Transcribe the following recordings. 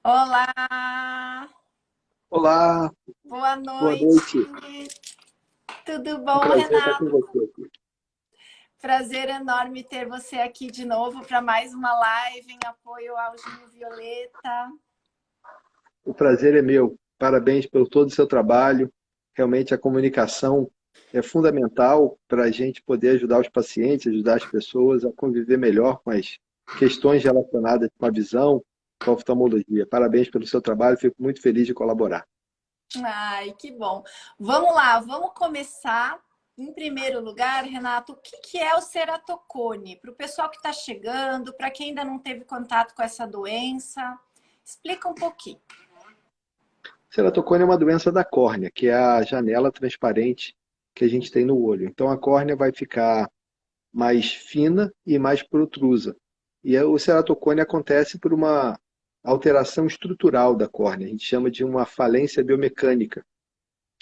Olá, Olá, boa boa noite. noite. Tudo Um bom, prazer estar Renato? com você aqui. Prazer enorme ter você aqui de novo para mais uma live em apoio ao Junho Violeta. O prazer é meu. Parabéns pelo todo o seu trabalho. Realmente a comunicação é fundamental para a gente poder ajudar os pacientes, ajudar as pessoas a conviver melhor com as questões relacionadas com a visão, com a oftalmologia. Parabéns pelo seu trabalho, fico muito feliz de colaborar. Ai, que bom. Vamos lá, vamos começar. Em primeiro lugar, Renato, o que é o ceratocone? Para o pessoal que está chegando, para quem ainda não teve contato com essa doença, explica um pouquinho. Ceratocone é uma doença da córnea, que é a janela transparente que a gente tem no olho. Então a córnea vai ficar mais fina e mais protrusa. O ceratocone acontece por uma alteração estrutural da córnea, a gente chama de uma falência biomecânica.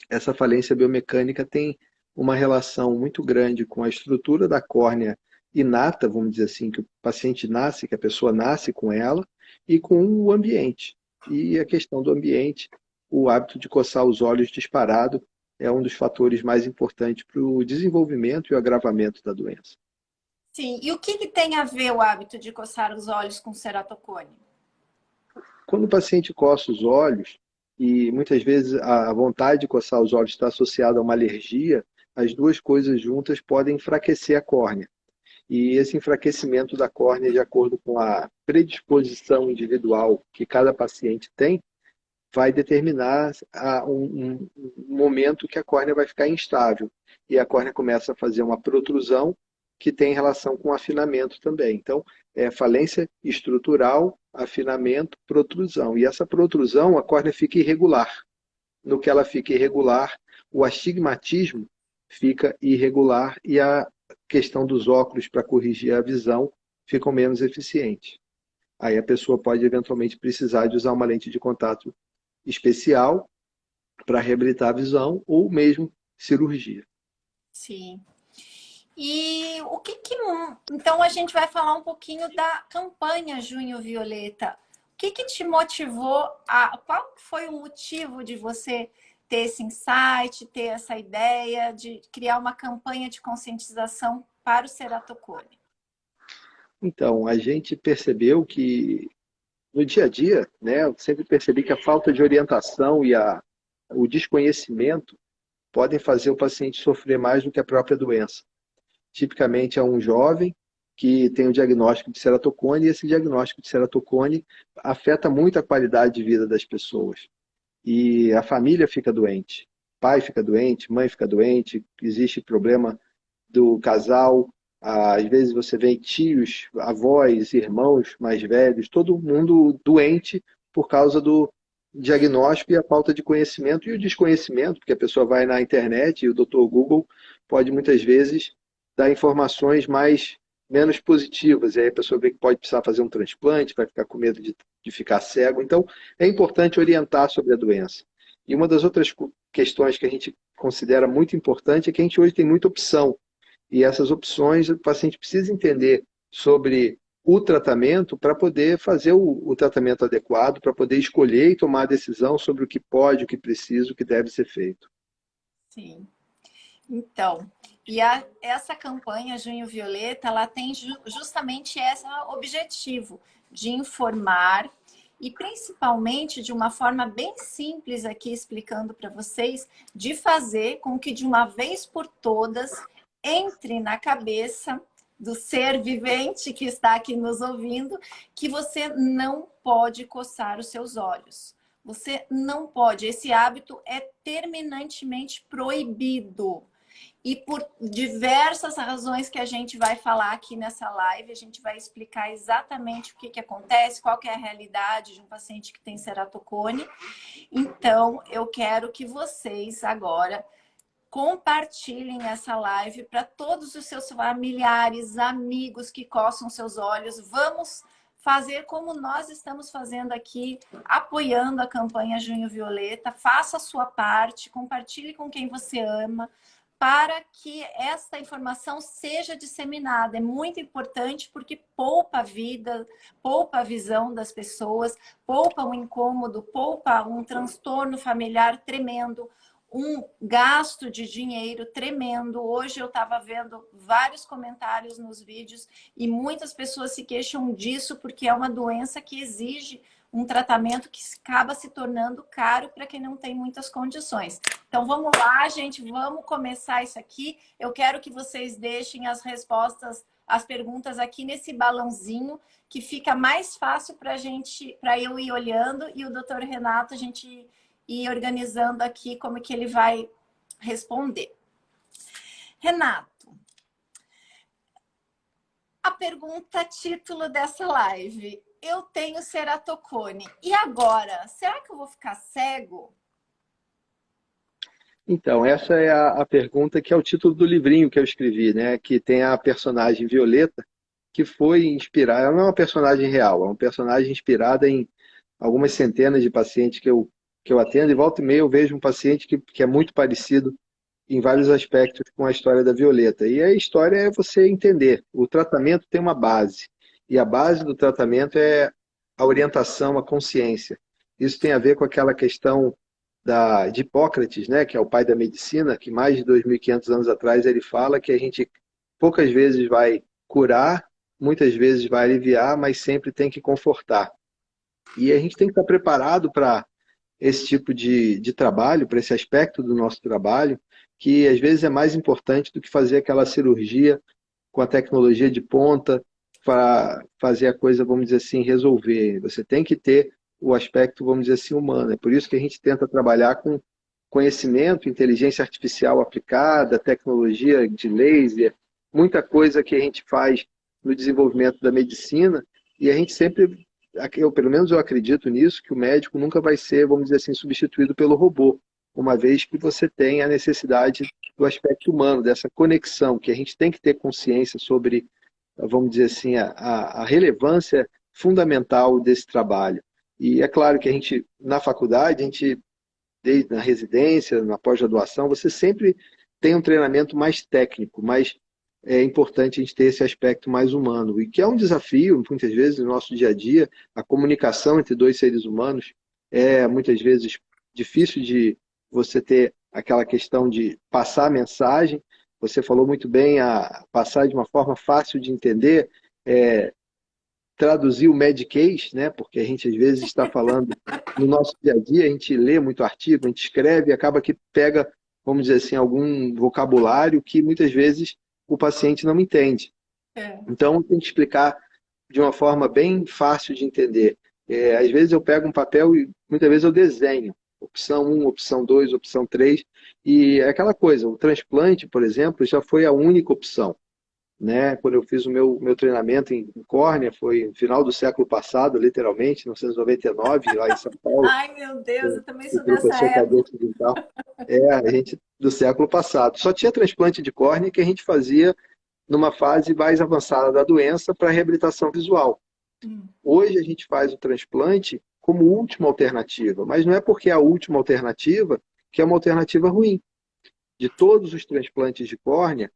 Essa falência biomecânica tem uma relação muito grande com a estrutura da córnea inata, vamos dizer assim, que o paciente nasce, que a pessoa nasce com ela, e com o ambiente. E a questão do ambiente, o hábito de coçar os olhos disparado é um dos fatores mais importantes para o desenvolvimento e o agravamento da doença. Sim, e o que tem a ver o hábito de coçar os olhos com ceratocone? Quando o paciente coça os olhos, e muitas vezes a vontade de coçar os olhos está associada a uma alergia, as duas coisas juntas podem enfraquecer a córnea. E esse enfraquecimento da córnea, de acordo com a predisposição individual que cada paciente tem, vai determinar um momento que a córnea vai ficar instável. E a córnea começa a fazer uma protrusão que tem relação com afinamento também. Então, é falência estrutural, afinamento, protrusão. E essa protrusão, a córnea fica irregular. No que ela fica irregular, o astigmatismo fica irregular e a questão dos óculos para corrigir a visão ficam menos eficientes. Aí a pessoa pode eventualmente precisar de usar uma lente de contato especial para reabilitar a visão ou mesmo cirurgia. Sim. E Então a gente vai falar um pouquinho da campanha Junho Violeta. O que te motivou Qual foi o motivo de você ter esse insight, ter essa ideia de criar uma campanha de conscientização para o ceratocone? Então, a gente percebeu que no dia a dia, né, eu sempre percebi que a falta de orientação e o desconhecimento podem fazer o paciente sofrer mais do que a própria doença. Tipicamente é um jovem que tem o diagnóstico de ceratocone e esse diagnóstico de ceratocone afeta muito a qualidade de vida das pessoas. E a família fica doente, pai fica doente, mãe fica doente, existe problema do casal, às vezes você vê tios, avós, irmãos mais velhos, todo mundo doente por causa do diagnóstico e a falta de conhecimento e o desconhecimento, porque a pessoa vai na internet e o Dr. Google pode muitas vezes dar informações mais menos positivas, e aí a pessoa vê que pode precisar fazer um transplante, vai ficar com medo de ficar cego. Então, é importante orientar sobre a doença. E uma das outras questões que a gente considera muito importante é que a gente hoje tem muita opção. E essas opções, o paciente precisa entender sobre o tratamento para poder fazer o tratamento adequado, para poder escolher e tomar a decisão sobre o que pode, o que precisa, o que deve ser feito. Sim. Então, essa campanha Junho Violeta, ela tem justamente esse objetivo de informar e principalmente de uma forma bem simples aqui explicando para vocês, de fazer com que de uma vez por todas entre na cabeça do ser vivente que está aqui nos ouvindo, que você não pode coçar os seus olhos. Você não pode. Esse hábito é terminantemente proibido. E por diversas razões que a gente vai falar aqui nessa live, a gente vai explicar exatamente o que acontece, qual que é a realidade de um paciente que tem ceratocone. Então, eu quero que vocês agora compartilhem essa live para todos os seus familiares, amigos que coçam seus olhos. Vamos fazer como nós estamos fazendo aqui, apoiando a campanha Junho Violeta. Faça a sua parte, compartilhe com quem você ama, para que essa informação seja disseminada. É muito importante porque poupa a vida, poupa a visão das pessoas, poupa um incômodo, poupa um transtorno familiar tremendo, um gasto de dinheiro tremendo. Hoje eu estava vendo vários comentários nos vídeos e muitas pessoas se queixam disso porque é uma doença que exige um tratamento que acaba se tornando caro para quem não tem muitas condições. Então vamos lá, gente, vamos começar isso aqui. Eu quero que vocês deixem as respostas, as perguntas aqui nesse balãozinho, que fica mais fácil para eu ir olhando e o doutor Renato, a gente ir organizando aqui como que ele vai responder. Renato, a pergunta título dessa live: eu tenho ceratocone. E agora? Será que eu vou ficar cego? Então, essa é a pergunta que é o título do livrinho que eu escrevi, né? Que tem a personagem Violeta, que foi inspirada, ela não é uma personagem real, é uma personagem inspirada em algumas centenas de pacientes que eu atendo, e volta e meia eu vejo um paciente que é muito parecido em vários aspectos com a história da Violeta. E a história é você entender, o tratamento tem uma base, e a base do tratamento é a orientação, a consciência. Isso tem a ver com aquela questão de Hipócrates, né, que é o pai da medicina, que mais de 2.500 anos atrás ele fala que a gente poucas vezes vai curar, muitas vezes vai aliviar, mas sempre tem que confortar. E a gente tem que estar preparado para esse tipo de trabalho, para esse aspecto do nosso trabalho, que às vezes é mais importante do que fazer aquela cirurgia com a tecnologia de ponta para fazer a coisa, vamos dizer assim, resolver. Você tem que ter o aspecto, vamos dizer assim, humano. É por isso que a gente tenta trabalhar com conhecimento, inteligência artificial aplicada, tecnologia de laser, muita coisa que a gente faz no desenvolvimento da medicina, e a gente sempre, eu, pelo menos eu acredito nisso, que o médico nunca vai ser, vamos dizer assim, substituído pelo robô, uma vez que você tem a necessidade do aspecto humano, dessa conexão, que a gente tem que ter consciência sobre, vamos dizer assim, a relevância fundamental desse trabalho. E é claro que a gente, na faculdade, a gente, desde na residência, na pós-graduação, você sempre tem um treinamento mais técnico, mas é importante a gente ter esse aspecto mais humano, e que é um desafio, muitas vezes, no nosso dia a dia, a comunicação entre dois seres humanos é, muitas vezes, difícil de você ter aquela questão de passar a mensagem. Você falou muito bem, a passar de uma forma fácil de entender, traduzir o Medicaid, né? Porque a gente às vezes está falando no nosso dia a dia, a gente lê muito artigo, a gente escreve e acaba que pega, vamos dizer assim, algum vocabulário que muitas vezes o paciente não entende. É. Então, tem que explicar de uma forma bem fácil de entender. Às vezes eu pego um papel e muitas vezes eu desenho. Opção 1, opção 2, opção 3. E é aquela coisa, o transplante, por exemplo, já foi a única opção, né? Quando eu fiz o meu treinamento em córnea, foi no final do século passado, literalmente, 1999, lá em São Paulo. Ai, meu Deus, eu também O sou dessa professor época. Cadete Vital. A gente do século passado. Só tinha transplante de córnea que a gente fazia numa fase mais avançada da doença para reabilitação visual. Hoje a gente faz o transplante como última alternativa, mas não é porque é a última alternativa que é uma alternativa ruim. De todos os transplantes de córnea,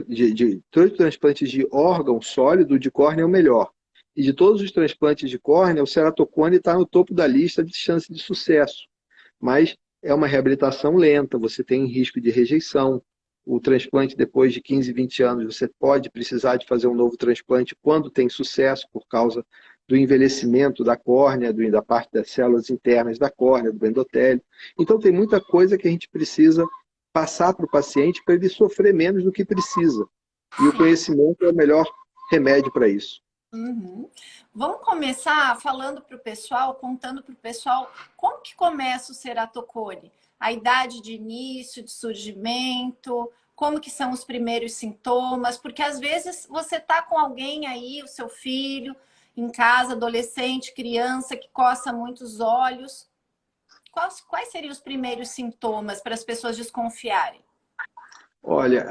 de todos os transplantes de órgão sólido, o de córnea é o melhor. E de todos os transplantes de córnea, o ceratocone está no topo da lista de chance de sucesso. Mas é uma reabilitação lenta, você tem risco de rejeição. O transplante, depois de 15, 20 anos, você pode precisar de fazer um novo transplante quando tem sucesso, por causa do envelhecimento da córnea, da parte das células internas da córnea, do endotélio. Então, tem muita coisa que a gente precisa passar para o paciente para ele sofrer menos do que precisa. E o conhecimento é o melhor remédio para isso. Uhum. Vamos começar falando para o pessoal, contando para o pessoal como que começa o ceratocone, a idade de início, de surgimento, como que são os primeiros sintomas, porque às vezes você está com alguém aí, o seu filho, em casa, adolescente, criança, que coça muito os olhos. Quais seriam os primeiros sintomas para as pessoas desconfiarem? Olha,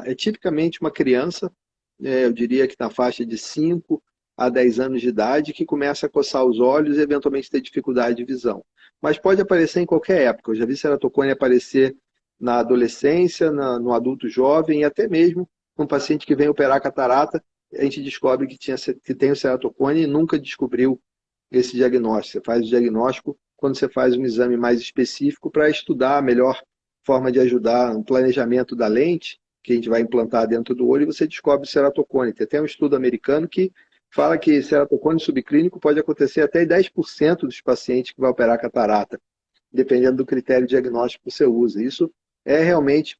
é tipicamente uma criança, eu diria que na faixa de 5 a 10 anos de idade, que começa a coçar os olhos e eventualmente ter dificuldade de visão. Mas pode aparecer em qualquer época. Eu já vi ceratocone aparecer na adolescência, no adulto jovem e até mesmo um paciente que vem operar catarata, a gente descobre que tem o ceratocone e nunca descobriu esse diagnóstico. Você faz o diagnóstico quando você faz um exame mais específico para estudar a melhor forma de ajudar no planejamento da lente que a gente vai implantar dentro do olho e você descobre o ceratocone. Tem até um estudo americano que fala que ceratocone subclínico pode acontecer até em 10% dos pacientes que vai operar catarata, dependendo do critério diagnóstico que você usa. Isso é realmente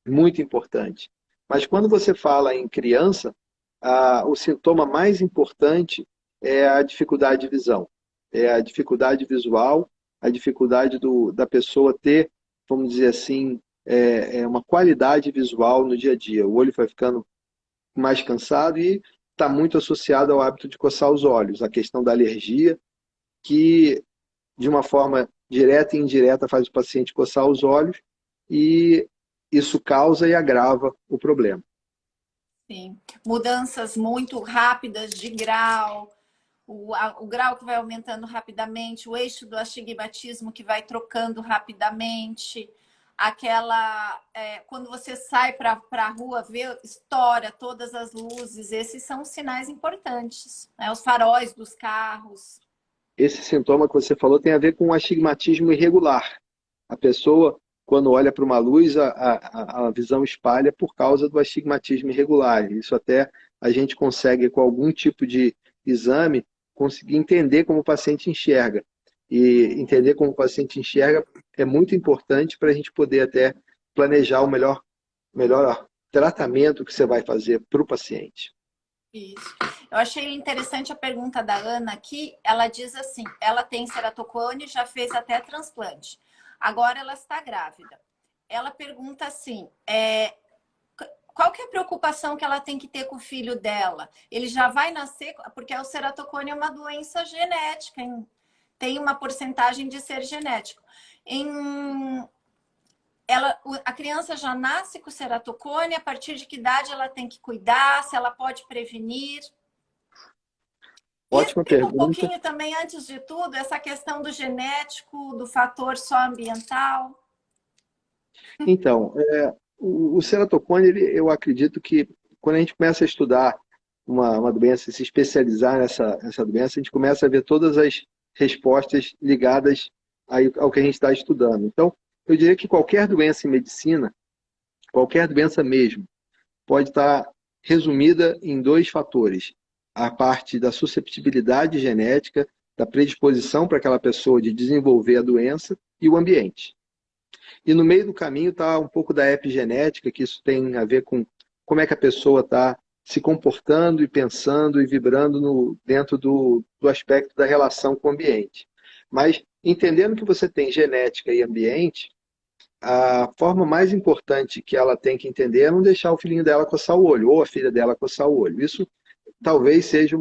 muito importante. Mas quando você fala em criança, o sintoma mais importante é a dificuldade de visão. É a dificuldade visual, a dificuldade da pessoa ter, vamos dizer assim, uma qualidade visual no dia a dia. O olho vai ficando mais cansado e está muito associado ao hábito de coçar os olhos. A questão da alergia, que de uma forma direta e indireta faz o paciente coçar os olhos e isso causa e agrava o problema. Sim. Mudanças muito rápidas de grau, o grau que vai aumentando rapidamente, o eixo do astigmatismo que vai trocando rapidamente, quando você sai para a rua, vê, estoura todas as luzes, esses são sinais importantes, né? Os faróis dos carros. Esse sintoma que você falou tem a ver com o astigmatismo irregular. A pessoa, quando olha para uma luz, a visão espalha por causa do astigmatismo irregular. Isso até a gente consegue, com algum tipo de exame, conseguir entender como o paciente enxerga. E entender como o paciente enxerga é muito importante para a gente poder até planejar o melhor tratamento que você vai fazer para o paciente. Isso. Eu achei interessante a pergunta da Ana aqui. Ela diz assim, ela tem ceratocone, já fez até transplante. Agora ela está grávida. Ela pergunta assim, qual que é a preocupação que ela tem que ter com o filho dela? Ele já vai nascer, porque o ceratocone é uma doença genética, tem uma porcentagem de ser genético. A criança já nasce com ceratocone, a partir de que idade ela tem que cuidar, se ela pode prevenir? Ótima pergunta. Um pouquinho também, antes de tudo, essa questão do genético, do fator só ambiental. Então, o ceratocone, eu acredito que quando a gente começa a estudar uma doença, se especializar nessa doença, a gente começa a ver todas as respostas ligadas ao que a gente está estudando. Então, eu diria que qualquer doença em medicina, qualquer doença mesmo, pode estar resumida em dois fatores. A parte da susceptibilidade genética, da predisposição para aquela pessoa de desenvolver a doença e o ambiente. E no meio do caminho está um pouco da epigenética, que isso tem a ver com como é que a pessoa está se comportando e pensando e vibrando dentro do aspecto da relação com o ambiente. Mas entendendo que você tem genética e ambiente, a forma mais importante que ela tem que entender é não deixar o filhinho dela coçar o olho, ou a filha dela coçar o olho. Isso talvez seja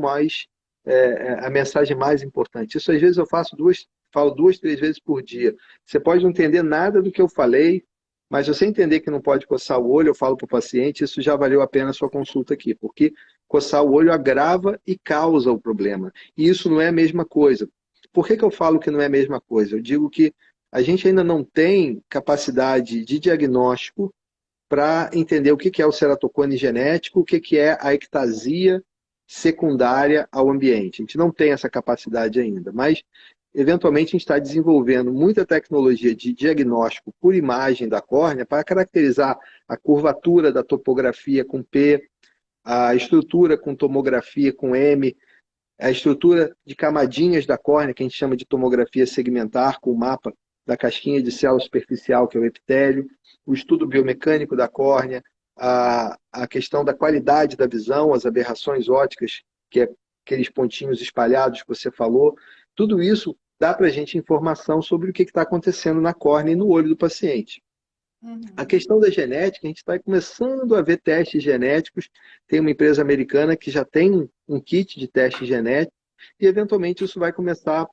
a mensagem mais importante. Isso às vezes eu falo 2, 3 vezes por dia. Você pode não entender nada do que eu falei, mas se você entender que não pode coçar o olho, eu falo para o paciente, isso já valeu a pena a sua consulta aqui, porque coçar o olho agrava e causa o problema. E isso não é a mesma coisa. Por que eu falo que não é a mesma coisa? Eu digo que a gente ainda não tem capacidade de diagnóstico para entender o que é o ceratocone genético, o que é a ectasia secundária ao ambiente. A gente não tem essa capacidade ainda, mas eventualmente a gente está desenvolvendo muita tecnologia de diagnóstico por imagem da córnea para caracterizar a curvatura da topografia com P, a estrutura com tomografia com M, a estrutura de camadinhas da córnea, que a gente chama de tomografia segmentar, com o mapa da casquinha de célula superficial, que é o epitélio, o estudo biomecânico da córnea, a questão da qualidade da visão, as aberrações ópticas, que é aqueles pontinhos espalhados que você falou, tudo isso dá para a gente informação sobre o que está acontecendo na córnea e no olho do paciente. Uhum. A questão da genética, a gente está começando a ver testes genéticos, tem uma empresa americana que já tem um kit de teste genético, e eventualmente isso vai começar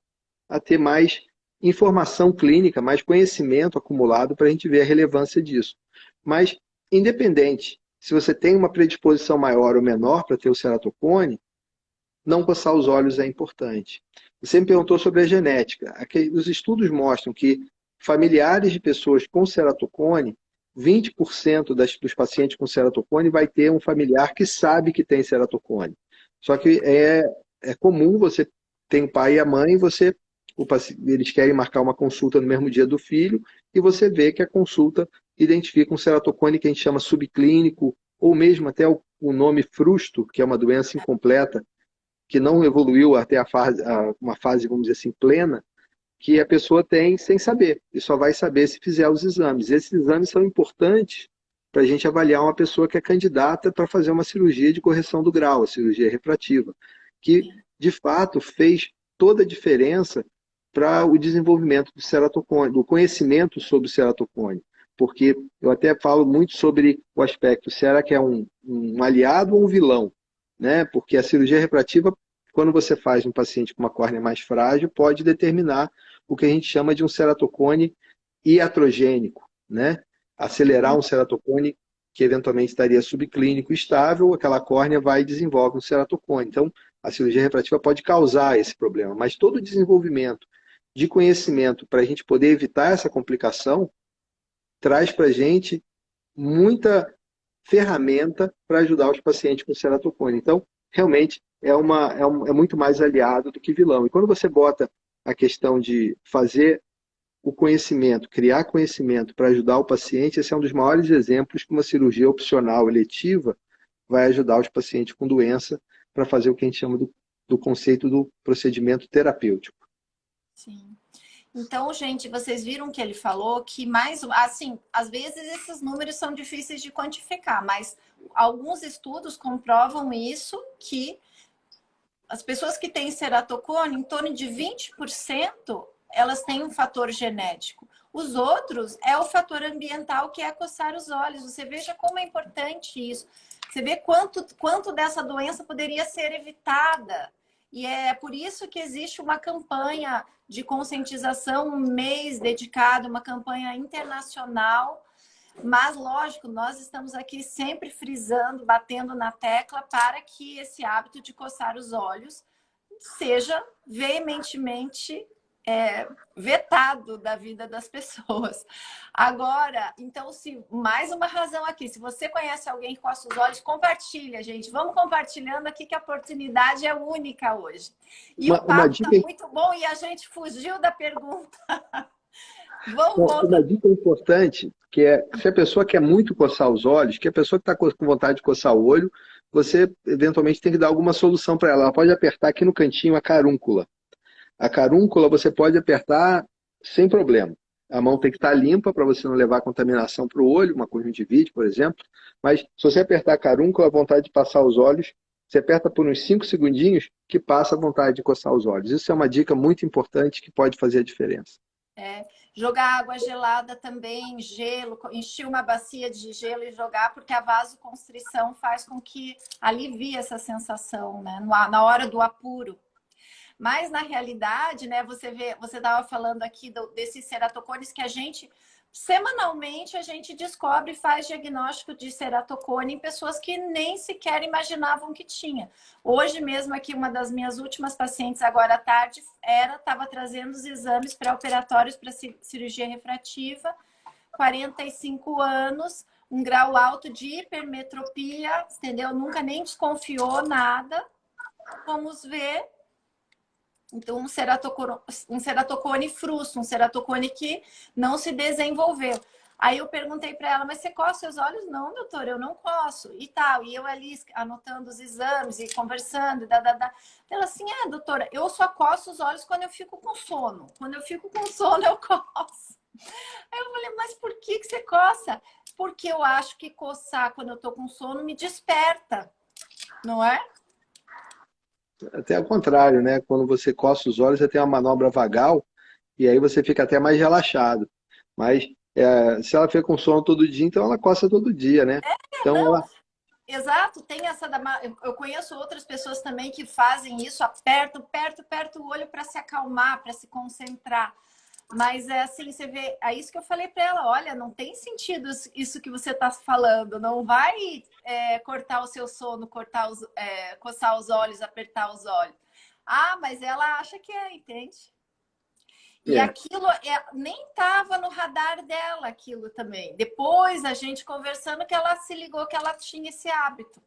a ter mais informação clínica, mais conhecimento acumulado para a gente ver a relevância disso. Mas, independente, se você tem uma predisposição maior ou menor para ter o ceratocone, não coçar os olhos é importante. Você me perguntou sobre a genética. Os estudos mostram que familiares de pessoas com ceratocone, 20% dos pacientes com ceratocone vai ter um familiar que sabe que tem ceratocone. Só que é comum, você tem o pai e a mãe, eles querem marcar uma consulta no mesmo dia do filho, e você vê que a consulta identifica um ceratocone que a gente chama subclínico, ou mesmo até o nome frusto, que é uma doença incompleta, que não evoluiu até uma fase, vamos dizer assim, plena, que a pessoa tem sem saber, e só vai saber se fizer os exames. Esses exames são importantes para a gente avaliar uma pessoa que é candidata para fazer uma cirurgia de correção do grau, a cirurgia refrativa, que de fato fez toda a diferença para o desenvolvimento do ceratocone, do conhecimento sobre o ceratocone. Porque eu até falo muito sobre o aspecto, será que é um aliado ou um vilão? Né? Porque a cirurgia refrativa, quando você faz um paciente com uma córnea mais frágil, pode determinar o que a gente chama de um ceratocone iatrogênico, né? Acelerar um ceratocone que eventualmente estaria subclínico estável, aquela córnea vai e desenvolve um ceratocone. Então, a cirurgia refrativa pode causar esse problema, mas todo o desenvolvimento de conhecimento para a gente poder evitar essa complicação traz para a gente muita ferramenta para ajudar os pacientes com ceratocone. Então, realmente, é muito mais aliado do que vilão. E quando você bota a questão de fazer o conhecimento, criar conhecimento para ajudar o paciente, esse é um dos maiores exemplos que uma cirurgia opcional eletiva vai ajudar os pacientes com doença para fazer o que a gente chama do conceito do procedimento terapêutico. Sim. Então, gente, vocês viram que ele falou que assim, às vezes esses números são difíceis de quantificar, mas alguns estudos comprovam isso, que as pessoas que têm ceratocone, em torno de 20%, elas têm um fator genético. Os outros é o fator ambiental, que é coçar os olhos. Você veja como é importante isso. Você vê quanto dessa doença poderia ser evitada. E é por isso que existe uma campanha de conscientização, um mês dedicado, uma campanha internacional. Mas, lógico, nós estamos aqui sempre frisando, batendo na tecla para que esse hábito de coçar os olhos seja veementemente vetado da vida das pessoas. Agora, então, se mais uma razão aqui, se você conhece alguém que coça os olhos, compartilha, gente. Vamos compartilhando aqui que a oportunidade é única hoje. E o papo está muito bom e a gente fugiu da pergunta. Uma dica importante, que é, se a pessoa quer muito coçar os olhos, que a pessoa que está com vontade de coçar o olho, você eventualmente tem que dar alguma solução para ela. Ela pode apertar aqui no cantinho a carúncula. A carúncula você pode apertar sem problema. A mão tem que estar limpa para você não levar contaminação para o olho, uma conjuntivite, por exemplo. Mas se você apertar a carúncula, a vontade de passar os olhos, você aperta por uns 5 segundinhos que passa a vontade de coçar os olhos. Isso é uma dica muito importante que pode fazer a diferença. Jogar água gelada também, gelo, encher uma bacia de gelo e jogar, porque a vasoconstrição faz com que alivie essa sensação, né? Na hora do apuro. Mas, na realidade, né, você estava falando aqui desses ceratocones que semanalmente, a gente descobre e faz diagnóstico de ceratocone em pessoas que nem sequer imaginavam que tinha. Hoje mesmo aqui, uma das minhas últimas pacientes, agora à tarde, estava trazendo os exames pré-operatórios para cirurgia refrativa, 45 anos, um grau alto de hipermetropia, entendeu? Nunca nem desconfiou nada. Vamos ver. Então, um ceratocone frusto, um ceratocone que não se desenvolveu. Aí eu perguntei para ela, mas você coça os olhos? Não, doutora, eu não coço. E tal. E eu ali anotando os exames e conversando. Ela assim, doutora, eu só coço os olhos quando eu fico com sono. Quando eu fico com sono, eu coço. Aí eu falei, mas por que você coça? Porque eu acho que coçar quando eu tô com sono me desperta, não é? Até ao contrário, né? Quando você coça os olhos, você tem uma manobra vagal e aí você fica até mais relaxado. Mas se ela fica com sono todo dia, então ela coça todo dia, né? Então não. Exato, tem essa eu conheço outras pessoas também que fazem isso, aperta o olho para se acalmar, para se concentrar. Mas é assim, você vê, é isso que eu falei para ela, olha, não tem sentido isso que você está falando, não vai cortar o seu sono, coçar os olhos, apertar os olhos. Ah, mas ela acha que entende? E aquilo nem estava no radar dela, aquilo também. Depois, a gente conversando, que ela se ligou que ela tinha esse hábito.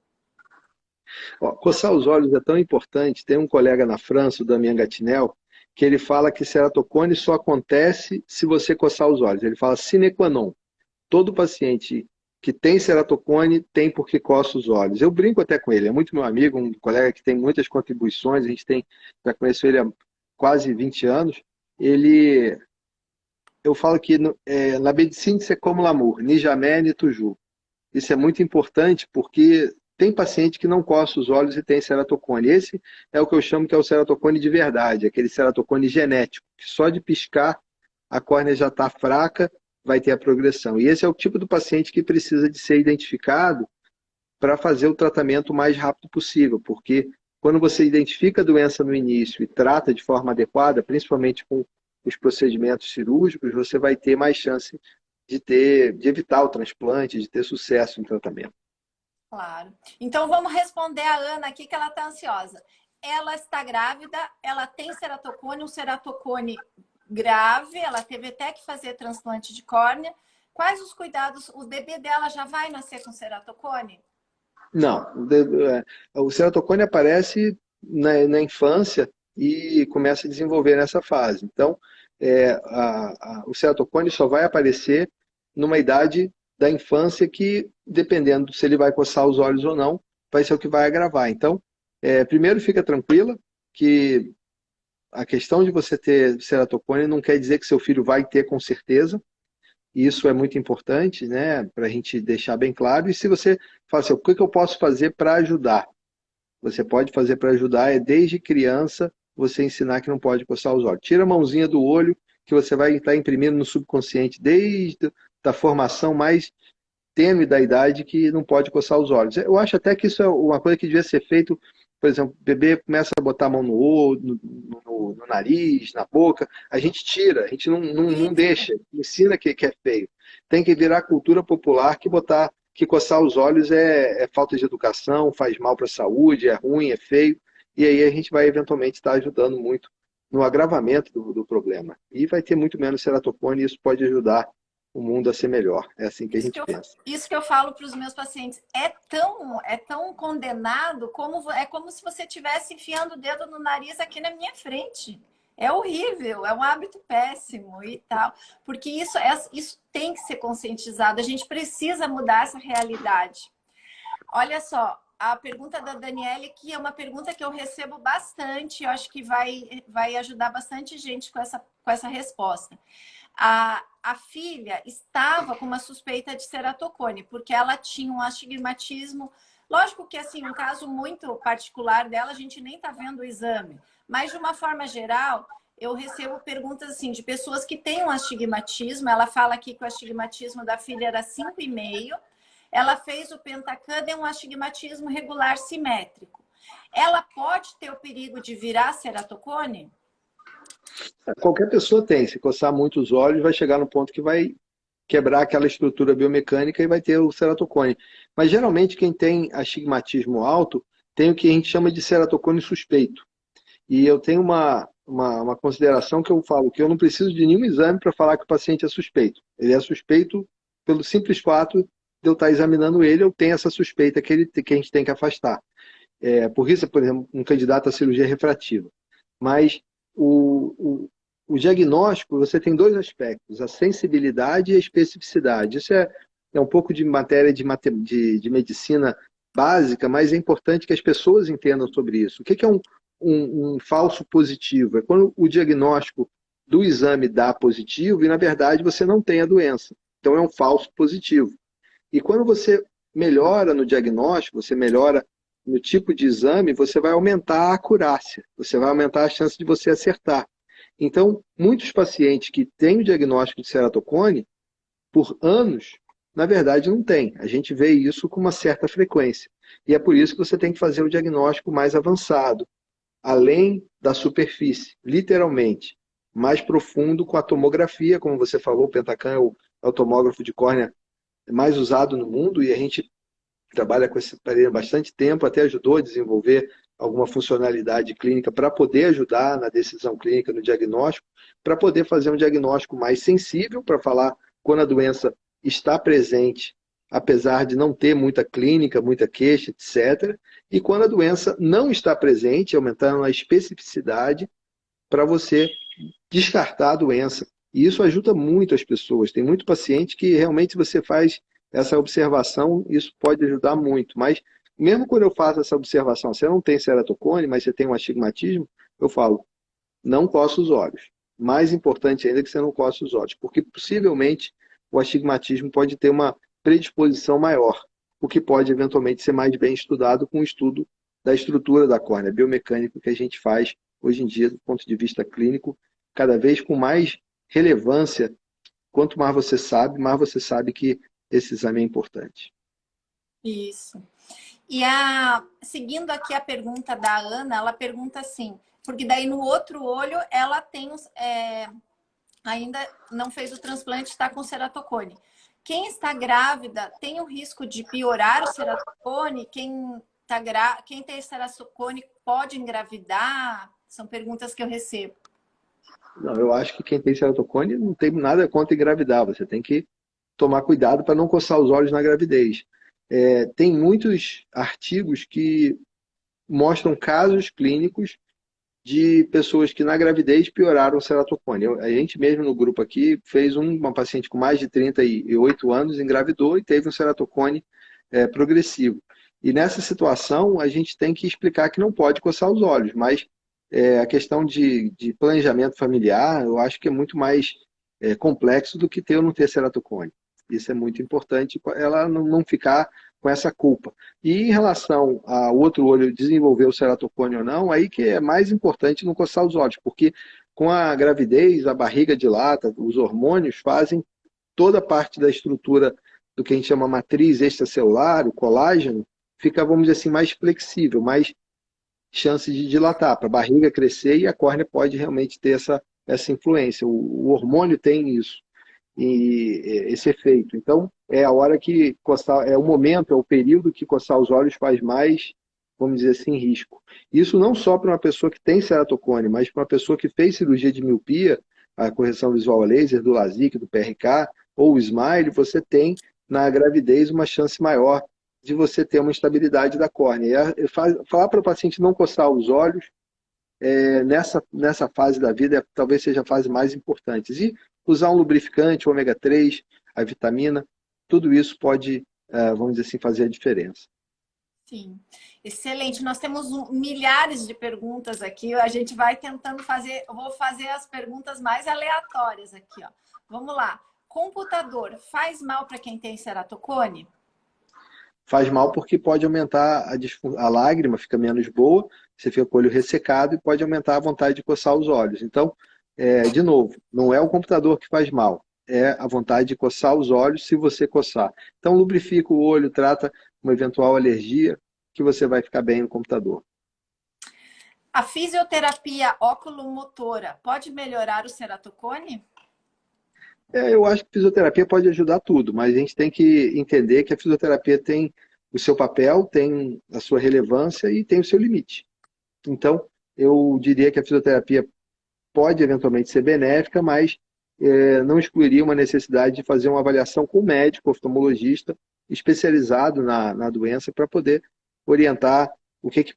Ó, coçar os olhos é tão importante. Tem um colega na França, o Damien Gatinel, que ele fala que ceratocone só acontece se você coçar os olhos. Ele fala sine qua non. Todo paciente que tem ceratocone tem porque coça os olhos. Eu brinco até com ele, é muito meu amigo, um colega que tem muitas contribuições, a gente já conheceu ele há quase 20 anos. Eu falo que na medicina c'est comme l'amour, ni jamais ni toujours. Isso é muito importante porque tem paciente que não coça os olhos e tem ceratocone. Esse é o que eu chamo que é o ceratocone de verdade, aquele ceratocone genético, que só de piscar a córnea já está fraca, vai ter a progressão. E esse é o tipo do paciente que precisa de ser identificado para fazer o tratamento o mais rápido possível, porque quando você identifica a doença no início e trata de forma adequada, principalmente com os procedimentos cirúrgicos, você vai ter mais chance de evitar o transplante, de ter sucesso no tratamento. Claro. Então vamos responder a Ana aqui, que ela está ansiosa. Ela está grávida, ela tem ceratocone, um ceratocone grave, ela teve até que fazer transplante de córnea. Quais os cuidados? O bebê dela já vai nascer com ceratocone? Não, o ceratocone aparece na infância e começa a desenvolver nessa fase. Então, o ceratocone só vai aparecer numa idade da infância que, dependendo se ele vai coçar os olhos ou não, vai ser o que vai agravar. Então, primeiro fica tranquila que a questão de você ter ceratocone não quer dizer que seu filho vai ter com certeza. Isso é muito importante, né, para a gente deixar bem claro. E se você fala assim, o que eu posso fazer para ajudar? Você pode fazer para ajudar desde criança, você ensinar que não pode coçar os olhos. Tira a mãozinha do olho, que você vai estar imprimindo no subconsciente desde a formação mais tênue da idade que não pode coçar os olhos. Eu acho até que isso é uma coisa que devia ser feito, por exemplo, o bebê começa a botar a mão no olho, no nariz, na boca, a gente tira, a gente não deixa, ensina que é feio. Tem que virar cultura popular que coçar os olhos é falta de educação, faz mal para a saúde, é ruim, é feio, e aí a gente vai eventualmente estar ajudando muito no agravamento do problema. E vai ter muito menos ceratocone e isso pode ajudar o mundo a ser melhor. É assim que a gente pensa. Isso que eu falo para os meus pacientes. É tão condenado é como se você estivesse enfiando o dedo no nariz aqui na minha frente. É horrível, é um hábito péssimo e tal. Porque isso tem que ser conscientizado. A gente precisa mudar essa realidade. Olha só, a pergunta da Daniele, que é uma pergunta que eu recebo bastante, eu acho que vai ajudar bastante gente com essa resposta. A filha estava com uma suspeita de ceratocone, porque ela tinha um astigmatismo. Lógico que, assim, um caso muito particular dela, a gente nem está vendo o exame. Mas, de uma forma geral, eu recebo perguntas, assim, de pessoas que têm um astigmatismo. Ela fala aqui que o astigmatismo da filha era 5,5. Ela fez o Pentacam, um astigmatismo regular simétrico. Ela pode ter o perigo de virar ceratocone? Qualquer pessoa tem. Se coçar muito os olhos, vai chegar no ponto que vai quebrar aquela estrutura biomecânica e vai ter o ceratocone. Mas, geralmente, quem tem astigmatismo alto tem o que a gente chama de ceratocone suspeito. E eu tenho uma consideração que eu falo que eu não preciso de nenhum exame para falar que o paciente é suspeito. Ele é suspeito pelo simples fato de eu estar examinando ele, eu tenho essa suspeita que a gente tem que afastar. Por isso, por exemplo, um candidato à cirurgia refrativa. Mas o diagnóstico, você tem dois aspectos, a sensibilidade e a especificidade. Isso é um pouco de matéria de medicina básica, mas é importante que as pessoas entendam sobre isso. O que é um falso positivo? É quando o diagnóstico do exame dá positivo e, na verdade, você não tem a doença. Então, é um falso positivo. E quando você melhora no diagnóstico, você melhora no tipo de exame, você vai aumentar a acurácia, você vai aumentar a chance de você acertar. Então, muitos pacientes que têm o diagnóstico de ceratocone, por anos, na verdade não tem. A gente vê isso com uma certa frequência. E é por isso que você tem que fazer o diagnóstico mais avançado, além da superfície, literalmente, mais profundo com a tomografia, como você falou, o Pentacam é o tomógrafo de córnea mais usado no mundo e a gente trabalha com esse aparelho há bastante tempo, até ajudou a desenvolver alguma funcionalidade clínica para poder ajudar na decisão clínica, no diagnóstico, para poder fazer um diagnóstico mais sensível, para falar quando a doença está presente, apesar de não ter muita clínica, muita queixa, etc. E quando a doença não está presente, aumentando a especificidade para você descartar a doença. E isso ajuda muito as pessoas. Tem muito paciente que realmente você faz essa observação, isso pode ajudar muito. Mas mesmo quando eu faço essa observação, você não tem ceratocone, mas você tem um astigmatismo, eu falo, não coça os olhos. Mais importante ainda é que você não coça os olhos, porque possivelmente o astigmatismo pode ter uma predisposição maior, o que pode eventualmente ser mais bem estudado com o estudo da estrutura da córnea, biomecânico que a gente faz hoje em dia do ponto de vista clínico, cada vez com mais relevância. Quanto mais você sabe que esse exame é importante. Isso. E seguindo aqui a pergunta da Ana, ela pergunta assim, porque daí no outro olho ela tem ainda não fez o transplante, está com ceratocone. Quem está grávida tem o risco de piorar o ceratocone? Quem tem ceratocone pode engravidar? São perguntas que eu recebo. Não, eu acho que quem tem ceratocone não tem nada contra engravidar. Você tem que tomar cuidado para não coçar os olhos na gravidez. Tem muitos artigos que mostram casos clínicos de pessoas que na gravidez pioraram o ceratocone. A gente mesmo no grupo aqui fez uma paciente com mais de 38 anos, engravidou e teve um ceratocone progressivo. E nessa situação a gente tem que explicar que não pode coçar os olhos, mas a questão de planejamento familiar eu acho que é muito mais complexo do que ter ou não ter ceratocone. Isso é muito importante, ela não ficar com essa culpa. E em relação ao outro olho desenvolver o ceratocone ou não, aí que é mais importante não coçar os olhos, porque com a gravidez, a barriga dilata, os hormônios fazem toda a parte da estrutura do que a gente chama matriz extracelular, o colágeno, fica, vamos dizer assim, mais flexível, mais chance de dilatar, para a barriga crescer e a córnea pode realmente ter essa influência. O hormônio tem isso e esse efeito. Então, é a hora que coçar, é o momento, é o período que coçar os olhos faz mais, vamos dizer assim, risco. Isso não só para uma pessoa que tem ceratocone, mas para uma pessoa que fez cirurgia de miopia, a correção visual a laser, do LASIK, do PRK, ou o SMILE, você tem na gravidez uma chance maior de você ter uma instabilidade da córnea. E falar para o paciente não coçar os olhos nessa fase da vida talvez seja a fase mais importante. E usar um lubrificante, o ômega 3, a vitamina, tudo isso pode, vamos dizer assim, fazer a diferença. Sim, excelente. Nós temos milhares de perguntas aqui. A gente vai tentando fazer, eu vou fazer as perguntas mais aleatórias aqui, ó. Vamos lá. Computador faz mal para quem tem ceratocone? Faz mal porque pode aumentar a lágrima, fica menos boa, você fica com o olho ressecado e pode aumentar a vontade de coçar os olhos. Então, de novo, não é o computador que faz mal, é a vontade de coçar os olhos se você coçar. Então, lubrifica o olho, trata uma eventual alergia, que você vai ficar bem no computador. A fisioterapia oculomotora pode melhorar o ceratocone? Eu acho que a fisioterapia pode ajudar tudo, mas a gente tem que entender que a fisioterapia tem o seu papel, tem a sua relevância e tem o seu limite. Então, eu diria que a fisioterapia pode eventualmente ser benéfica, mas não excluiria uma necessidade de fazer uma avaliação com o médico, oftalmologista, especializado na doença, para poder orientar o que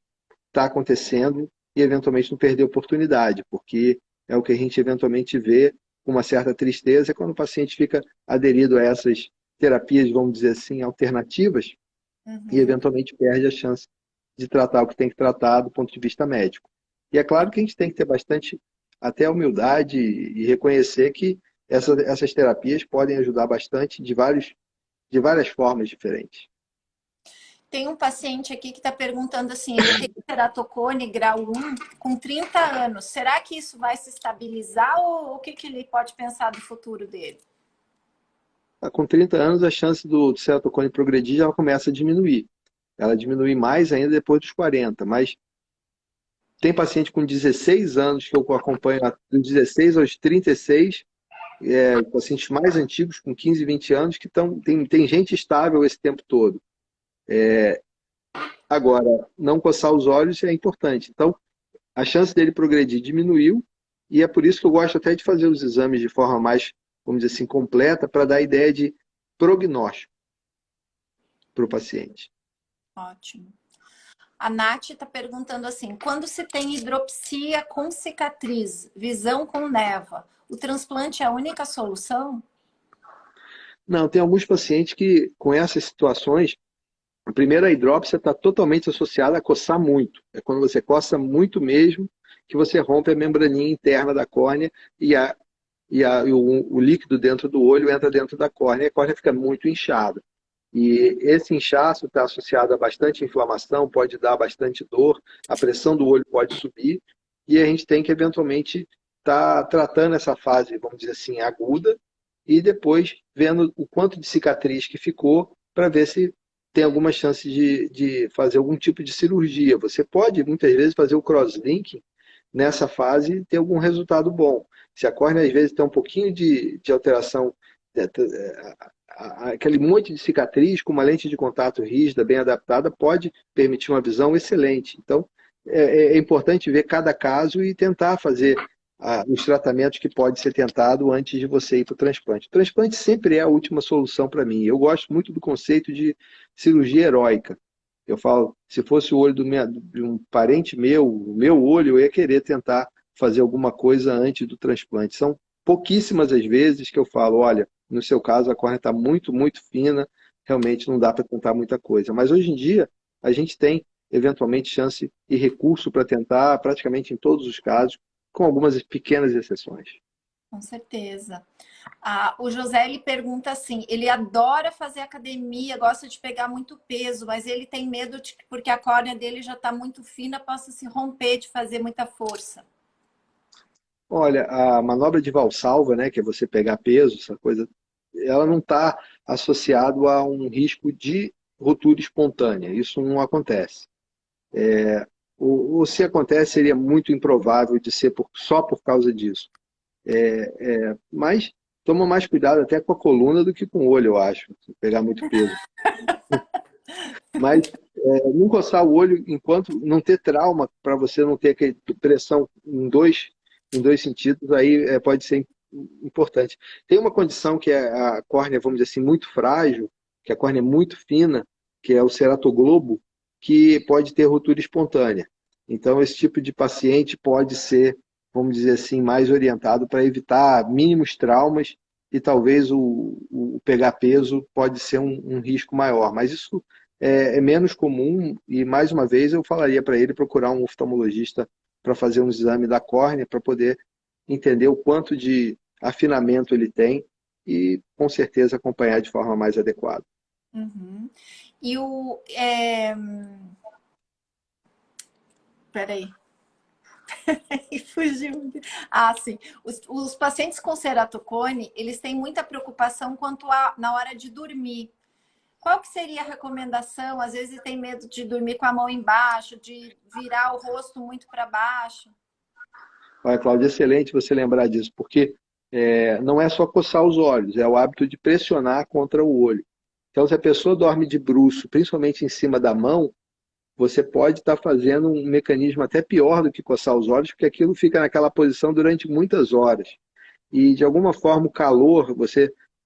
está acontecendo e eventualmente não perder oportunidade, porque é o que a gente eventualmente vê com uma certa tristeza quando o paciente fica aderido a essas terapias, vamos dizer assim, alternativas, e eventualmente perde a chance de tratar o que tem que tratar do ponto de vista médico. E é claro que a gente tem que ter bastante até humildade e reconhecer que essas terapias podem ajudar bastante de várias formas diferentes. Tem um paciente aqui que está perguntando assim, ele tem ceratocone grau 1 com 30 anos. Será que isso vai se estabilizar ou o que ele pode pensar do futuro dele? Com 30 anos, a chance do ceratocone progredir já começa a diminuir. Ela diminui mais ainda depois dos 40, mas tem paciente com 16 anos que eu acompanho dos 16 aos 36, pacientes mais antigos, com 15, 20 anos, que tem gente estável esse tempo todo. Agora, não coçar os olhos é importante. Então, a chance dele progredir diminuiu, e é por isso que eu gosto até de fazer os exames de forma mais, vamos dizer assim, completa, para dar ideia de prognóstico para o paciente. Ótimo. A Nath está perguntando assim, quando se tem hidropsia com cicatriz, visão com névoa, o transplante é a única solução? Não, tem alguns pacientes que, com essas situações, primeiro, a hidrópsia está totalmente associada a coçar muito. É quando você coça muito mesmo que você rompe a membraninha interna da córnea e o líquido dentro do olho entra dentro da córnea e a córnea fica muito inchada. E esse inchaço está associado a bastante inflamação, pode dar bastante dor, a pressão do olho pode subir e a gente tem que eventualmente estar tratando essa fase, vamos dizer assim, aguda e depois vendo o quanto de cicatriz que ficou para ver se tem alguma chance de fazer algum tipo de cirurgia. Você pode, muitas vezes, fazer o crosslinking nessa fase e ter algum resultado bom. Se a córnea, às vezes, tem um pouquinho de alteração, aquele monte de cicatriz com uma lente de contato rígida, bem adaptada, pode permitir uma visão excelente. Então, é importante ver cada caso e tentar fazer os tratamentos que pode ser tentado antes de você ir para o transplante. O transplante sempre é a última solução para mim. Eu gosto muito do conceito de cirurgia heróica. Eu falo, se fosse o olho de um parente meu, o meu olho, eu ia querer tentar fazer alguma coisa antes do transplante. São pouquíssimas as vezes que eu falo, olha, no seu caso a córnea está muito, muito fina, realmente não dá para tentar muita coisa. Mas hoje em dia a gente tem eventualmente chance e recurso para tentar praticamente em todos os casos, com algumas pequenas exceções. Com certeza. O José ele pergunta assim: ele adora fazer academia, gosta de pegar muito peso, mas ele tem medo de que, porque a córnea dele já está muito fina, possa se romper de fazer muita força. Olha, a manobra de Valsalva, né, que é você pegar peso, essa coisa, ela não está associado a um risco de ruptura espontânea. Isso não acontece. O se acontece seria muito improvável de ser só por causa disso. Mas toma mais cuidado até com a coluna do que com o olho, eu acho, se pegar muito peso. Mas não coçar o olho enquanto não ter trauma, para você não ter aquele pressão em dois sentidos, aí pode ser importante. Tem uma condição que é a córnea, vamos dizer assim, muito frágil, que a córnea é muito fina, que é o ceratoglobo, que pode ter ruptura espontânea. Então, esse tipo de paciente pode ser, vamos dizer assim, mais orientado para evitar mínimos traumas e talvez o pegar peso pode ser um risco maior. Mas isso é menos comum e, mais uma vez, eu falaria para ele procurar um oftalmologista para fazer um exame da córnea para poder entender o quanto de afinamento ele tem e, com certeza, acompanhar de forma mais adequada. Uhum. E Peraí. Fugiu. Sim. Os pacientes com ceratocone, eles têm muita preocupação na hora de dormir. Qual que seria a recomendação? Às vezes tem medo de dormir com a mão embaixo, de virar o rosto muito para baixo. Olha, Cláudia, excelente você lembrar disso, porque não é só coçar os olhos, é o hábito de pressionar contra o olho. Então, se a pessoa dorme de bruço, principalmente em cima da mão, você pode estar fazendo um mecanismo até pior do que coçar os olhos, porque aquilo fica naquela posição durante muitas horas. E, de alguma forma, o calor,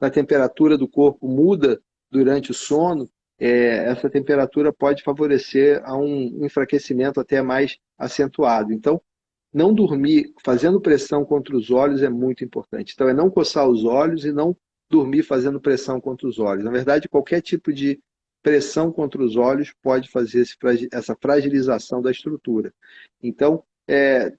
a temperatura do corpo muda durante o sono, essa temperatura pode favorecer a um enfraquecimento até mais acentuado. Então, não dormir fazendo pressão contra os olhos é muito importante. Então, é não coçar os olhos e não dormir fazendo pressão contra os olhos. Na verdade, qualquer tipo de pressão contra os olhos pode fazer essa fragilização da estrutura. Então,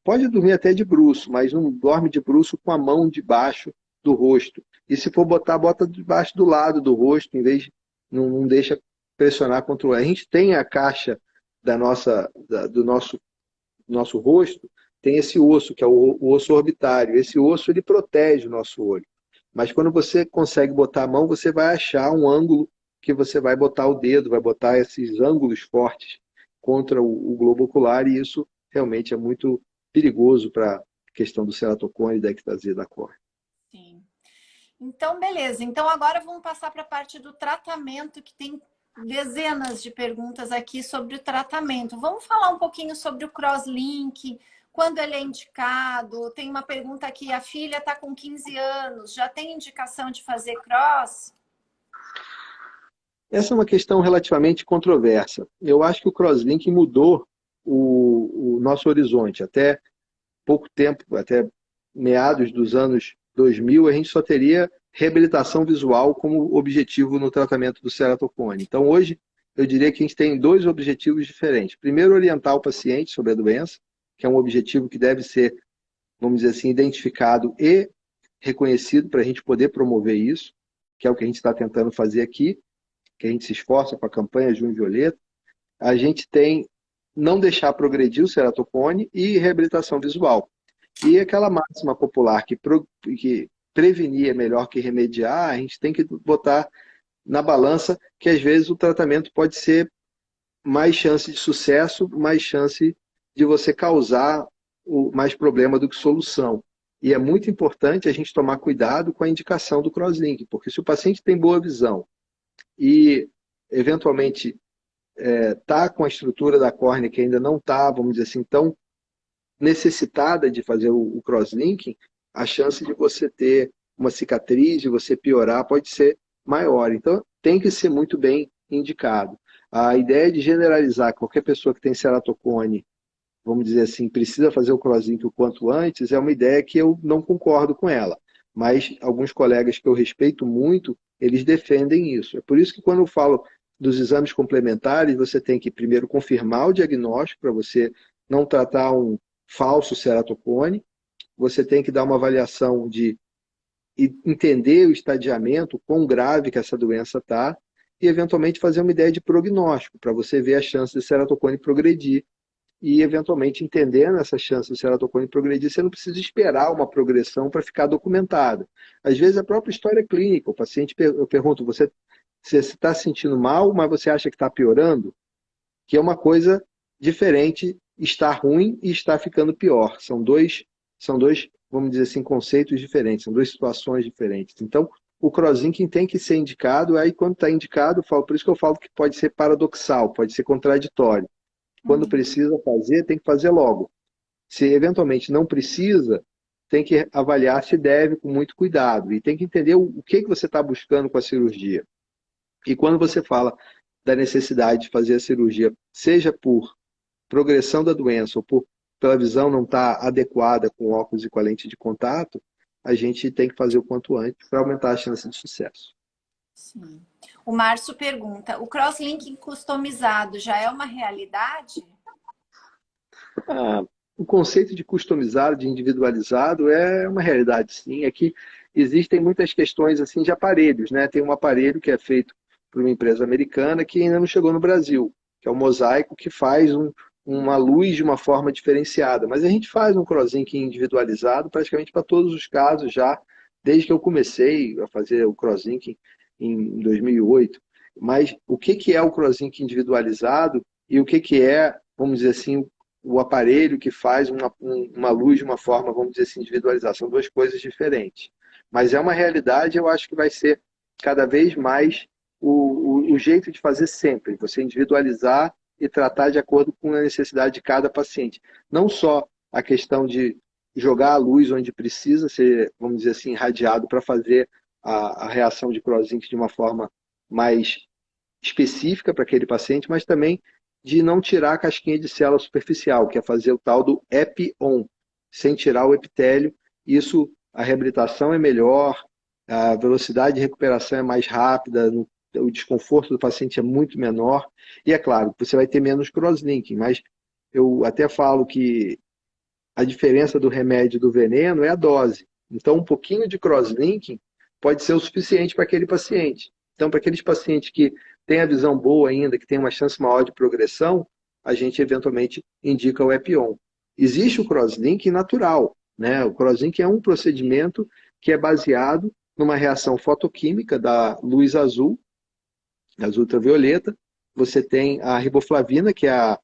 pode dormir até de bruço, mas não dorme de bruço com a mão debaixo do rosto. E se for botar, bota debaixo do lado do rosto, em vez de não deixa pressionar contra o olho. A gente tem a caixa do nosso rosto, tem esse osso, que é o osso orbitário. Esse osso ele protege o nosso olho. Mas quando você consegue botar a mão, você vai achar um ângulo que você vai botar o dedo, vai botar esses ângulos fortes contra o globo ocular, e isso realmente é muito perigoso para a questão do ceratocone e da ectasia da córnea. Sim. Então, beleza. Então, agora vamos passar para a parte do tratamento, que tem dezenas de perguntas aqui sobre o tratamento. Vamos falar um pouquinho sobre o crosslink, quando ele é indicado. Tem uma pergunta aqui, a filha está com 15 anos, já tem indicação de fazer cross? Essa é uma questão relativamente controversa. Eu acho que o crosslink mudou o nosso horizonte. Até pouco tempo, até meados dos anos 2000, a gente só teria reabilitação visual como objetivo no tratamento do ceratocone. Então, hoje, eu diria que a gente tem dois objetivos diferentes. Primeiro, orientar o paciente sobre a doença, que é um objetivo que deve ser, vamos dizer assim, identificado e reconhecido para a gente poder promover isso, que é o que a gente está tentando fazer aqui, que a gente se esforça com a campanha Junho Violeta. A gente tem não deixar progredir o ceratocone e reabilitação visual. E aquela máxima popular que prevenir é melhor que remediar, a gente tem que botar na balança que às vezes o tratamento pode ser mais chance de sucesso, mais chance de você causar mais problema do que solução. E é muito importante a gente tomar cuidado com a indicação do crosslink, porque se o paciente tem boa visão e eventualmente está com a estrutura da córnea que ainda não está, vamos dizer assim, tão necessitada de fazer o crosslinking, a chance de você ter uma cicatriz, de você piorar, pode ser maior. Então, tem que ser muito bem indicado. A ideia de generalizar qualquer pessoa que tem ceratocone, vamos dizer assim, precisa fazer o crosslink o quanto antes, é uma ideia que eu não concordo com ela. Mas alguns colegas que eu respeito muito, eles defendem isso. É por isso que quando eu falo dos exames complementares, você tem que primeiro confirmar o diagnóstico para você não tratar um falso ceratocone, você tem que dar uma avaliação de entender o estadiamento, quão grave que essa doença está, e eventualmente fazer uma ideia de prognóstico, para você ver a chance de ceratocone progredir. E eventualmente entendendo essa chance do ceratocone progredir, você não precisa esperar uma progressão para ficar documentada. Às vezes a própria história clínica, o paciente, eu pergunto, você está se sentindo mal, mas você acha que está piorando? Que é uma coisa diferente estar ruim e estar ficando pior. São dois, vamos dizer assim, conceitos diferentes, são duas situações diferentes. Então, o crosslinking tem que ser indicado, aí quando está indicado, por isso que eu falo que pode ser paradoxal, pode ser contraditório. Quando precisa fazer, tem que fazer logo. Se eventualmente não precisa, tem que avaliar se deve com muito cuidado. E tem que entender o que você está buscando com a cirurgia. E quando você fala da necessidade de fazer a cirurgia, seja por progressão da doença ou pela visão não estar adequada com óculos e com a lente de contato, a gente tem que fazer o quanto antes para aumentar a chance de sucesso. Sim. O Márcio pergunta, o crosslinking customizado já é uma realidade? O conceito de customizado, de individualizado, é uma realidade, sim. É que existem muitas questões assim de aparelhos, né? Tem um aparelho que é feito por uma empresa americana que ainda não chegou no Brasil, que é o Mosaico, que faz uma luz de uma forma diferenciada. Mas a gente faz um crosslinking individualizado praticamente para todos os casos já, desde que eu comecei a fazer o crosslinking em 2008. Mas o que é o crosslinking individualizado e o que é, vamos dizer assim, o aparelho que faz uma luz de uma forma, vamos dizer assim, individualizada? São duas coisas diferentes. Mas é uma realidade, eu acho que vai ser cada vez mais o jeito de fazer sempre, você individualizar e tratar de acordo com a necessidade de cada paciente. Não só a questão de jogar a luz onde precisa ser, vamos dizer assim, irradiado para fazer a reação de crosslinking de uma forma mais específica para aquele paciente, mas também de não tirar a casquinha de célula superficial, que é fazer o tal do EPI-ON, sem tirar o epitélio. Isso, a reabilitação é melhor, a velocidade de recuperação é mais rápida, o desconforto do paciente é muito menor. E é claro, você vai ter menos crosslinking, mas eu até falo que a diferença do remédio e do veneno é a dose. Então, um pouquinho de crosslinking pode ser o suficiente para aquele paciente. Então, para aqueles pacientes que têm a visão boa ainda, que têm uma chance maior de progressão, a gente eventualmente indica o EPION. Existe o crosslinking natural, né? O crosslinking é um procedimento que é baseado numa reação fotoquímica da luz azul, das ultravioleta. Você tem a riboflavina, que é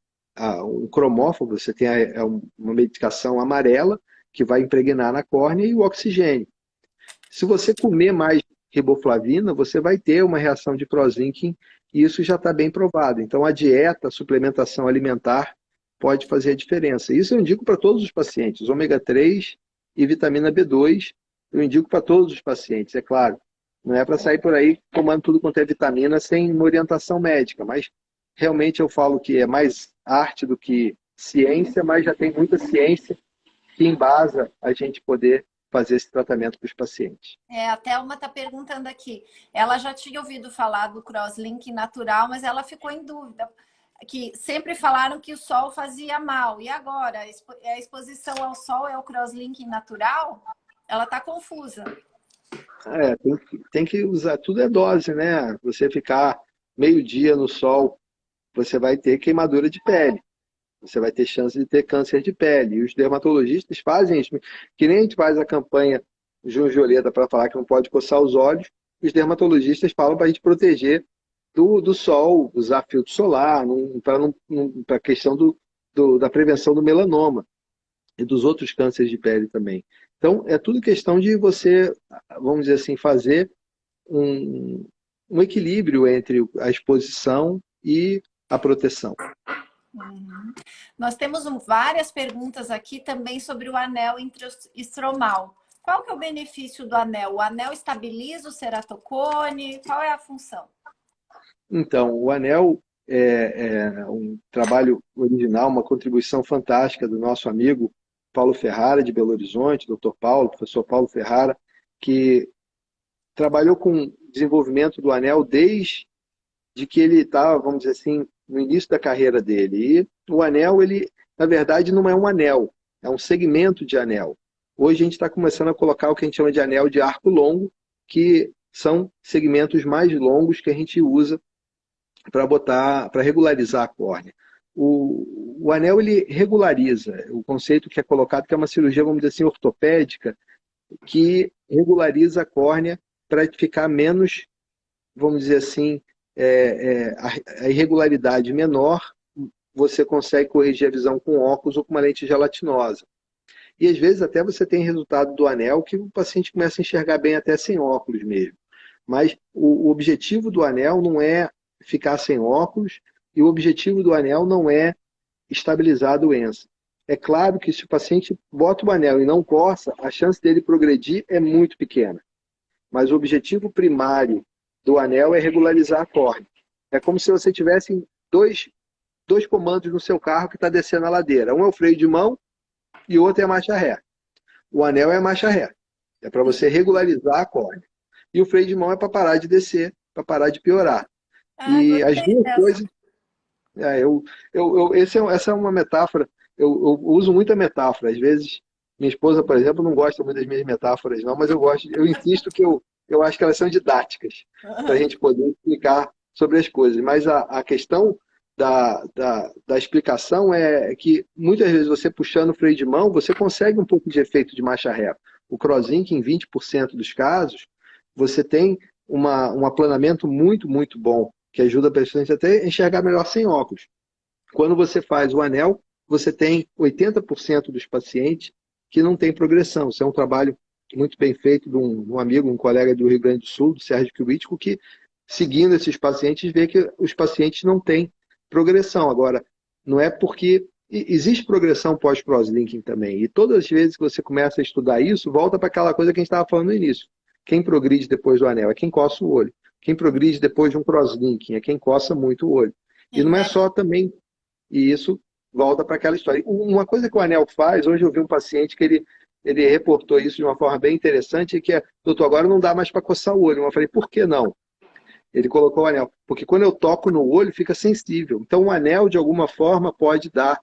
um cromófago, você tem uma medicação amarela que vai impregnar na córnea, e o oxigênio. Se você comer mais riboflavina, você vai ter uma reação de crosslinking e isso já está bem provado. Então, a dieta, a suplementação alimentar pode fazer a diferença. Isso eu indico para todos os pacientes. Ômega 3 e vitamina B2, eu indico para todos os pacientes, é claro. Não é para sair por aí tomando tudo quanto é vitamina sem uma orientação médica, mas realmente eu falo que é mais arte do que ciência, mas já tem muita ciência que embasa a gente poder fazer esse tratamento para os pacientes. A Thelma está perguntando aqui. Ela já tinha ouvido falar do crosslink natural, mas ela ficou em dúvida. Que sempre falaram que o sol fazia mal. E agora? A exposição ao sol é o crosslink natural? Ela está confusa. Tem que usar, tudo é dose, né? Você ficar meio dia no sol, você vai ter queimadura de pele. Você vai ter chance de ter câncer de pele. E os dermatologistas fazem isso. Que nem a gente faz a campanha Junho Violeta para falar que não pode coçar os olhos, os dermatologistas falam para a gente proteger do sol, usar filtro solar, para a questão da prevenção do melanoma e dos outros cânceres de pele também. Então, é tudo questão de você, vamos dizer assim, fazer um, um equilíbrio entre a exposição e a proteção. Uhum. Nós temos várias perguntas aqui também sobre o anel intraestromal. Qual que é o benefício do anel? O anel estabiliza o ceratocone? Qual é a função? Então, o anel é um trabalho original, uma contribuição fantástica do nosso amigo Paulo Ferrara, de Belo Horizonte, Dr. Paulo, professor Paulo Ferrara, que trabalhou com desenvolvimento do anel desde que ele estava, vamos dizer assim, no início da carreira dele. E o anel, ele, na verdade, não é um anel, é um segmento de anel. Hoje a gente está começando a colocar o que a gente chama de anel de arco longo, que são segmentos mais longos que a gente usa para regularizar a córnea. O anel ele regulariza o conceito que é colocado, que é uma cirurgia, vamos dizer assim, ortopédica, que regulariza a córnea para ficar menos, vamos dizer assim, a irregularidade menor, você consegue corrigir a visão com óculos ou com uma lente gelatinosa. E às vezes até você tem resultado do anel que o paciente começa a enxergar bem até sem óculos mesmo. Mas o objetivo do anel não é ficar sem óculos e o objetivo do anel não é estabilizar a doença. É claro que se o paciente bota o anel e não coça, a chance dele progredir é muito pequena. Mas o objetivo primário do anel é regularizar a córnea. É como se você tivesse dois comandos no seu carro que está descendo a ladeira. Um é o freio de mão e o outro é a marcha ré. O anel é a marcha ré. É para você regularizar a córnea. E o freio de mão é para parar de descer, para parar de piorar. E as Gostei duas dessa. coisas. Essa é uma metáfora. Eu uso muita metáfora. Às vezes, minha esposa, por exemplo, não gosta muito das minhas metáforas, não, mas eu gosto. Eu insisto que eu acho que elas são didáticas para a gente poder explicar sobre as coisas. Mas a questão da explicação é que muitas vezes você puxando o freio de mão, você consegue um pouco de efeito de marcha ré. O crosslink, em 20% dos casos, você tem um aplanamento muito, muito bom, que ajuda a paciente até a enxergar melhor sem óculos. Quando você faz o anel, você tem 80% dos pacientes que não tem progressão. Isso é um trabalho muito bem feito de um amigo, um colega do Rio Grande do Sul, do Sérgio Kiwitko, que, seguindo esses pacientes, vê que os pacientes não têm progressão. Agora, não é porque existe progressão pós-crosslinking também. E todas as vezes que você começa a estudar isso, volta para aquela coisa que a gente estava falando no início. Quem progride depois do anel é quem coça o olho. Quem progride depois de um crosslinking é quem coça muito o olho. E não é só também, e isso volta para aquela história. Uma coisa que o anel faz, hoje eu vi um paciente que ele reportou isso de uma forma bem interessante, que é, doutor, agora não dá mais para coçar o olho. Eu falei, por que não? Ele colocou o anel, porque quando eu toco no olho fica sensível. Então o anel, de alguma forma, pode dar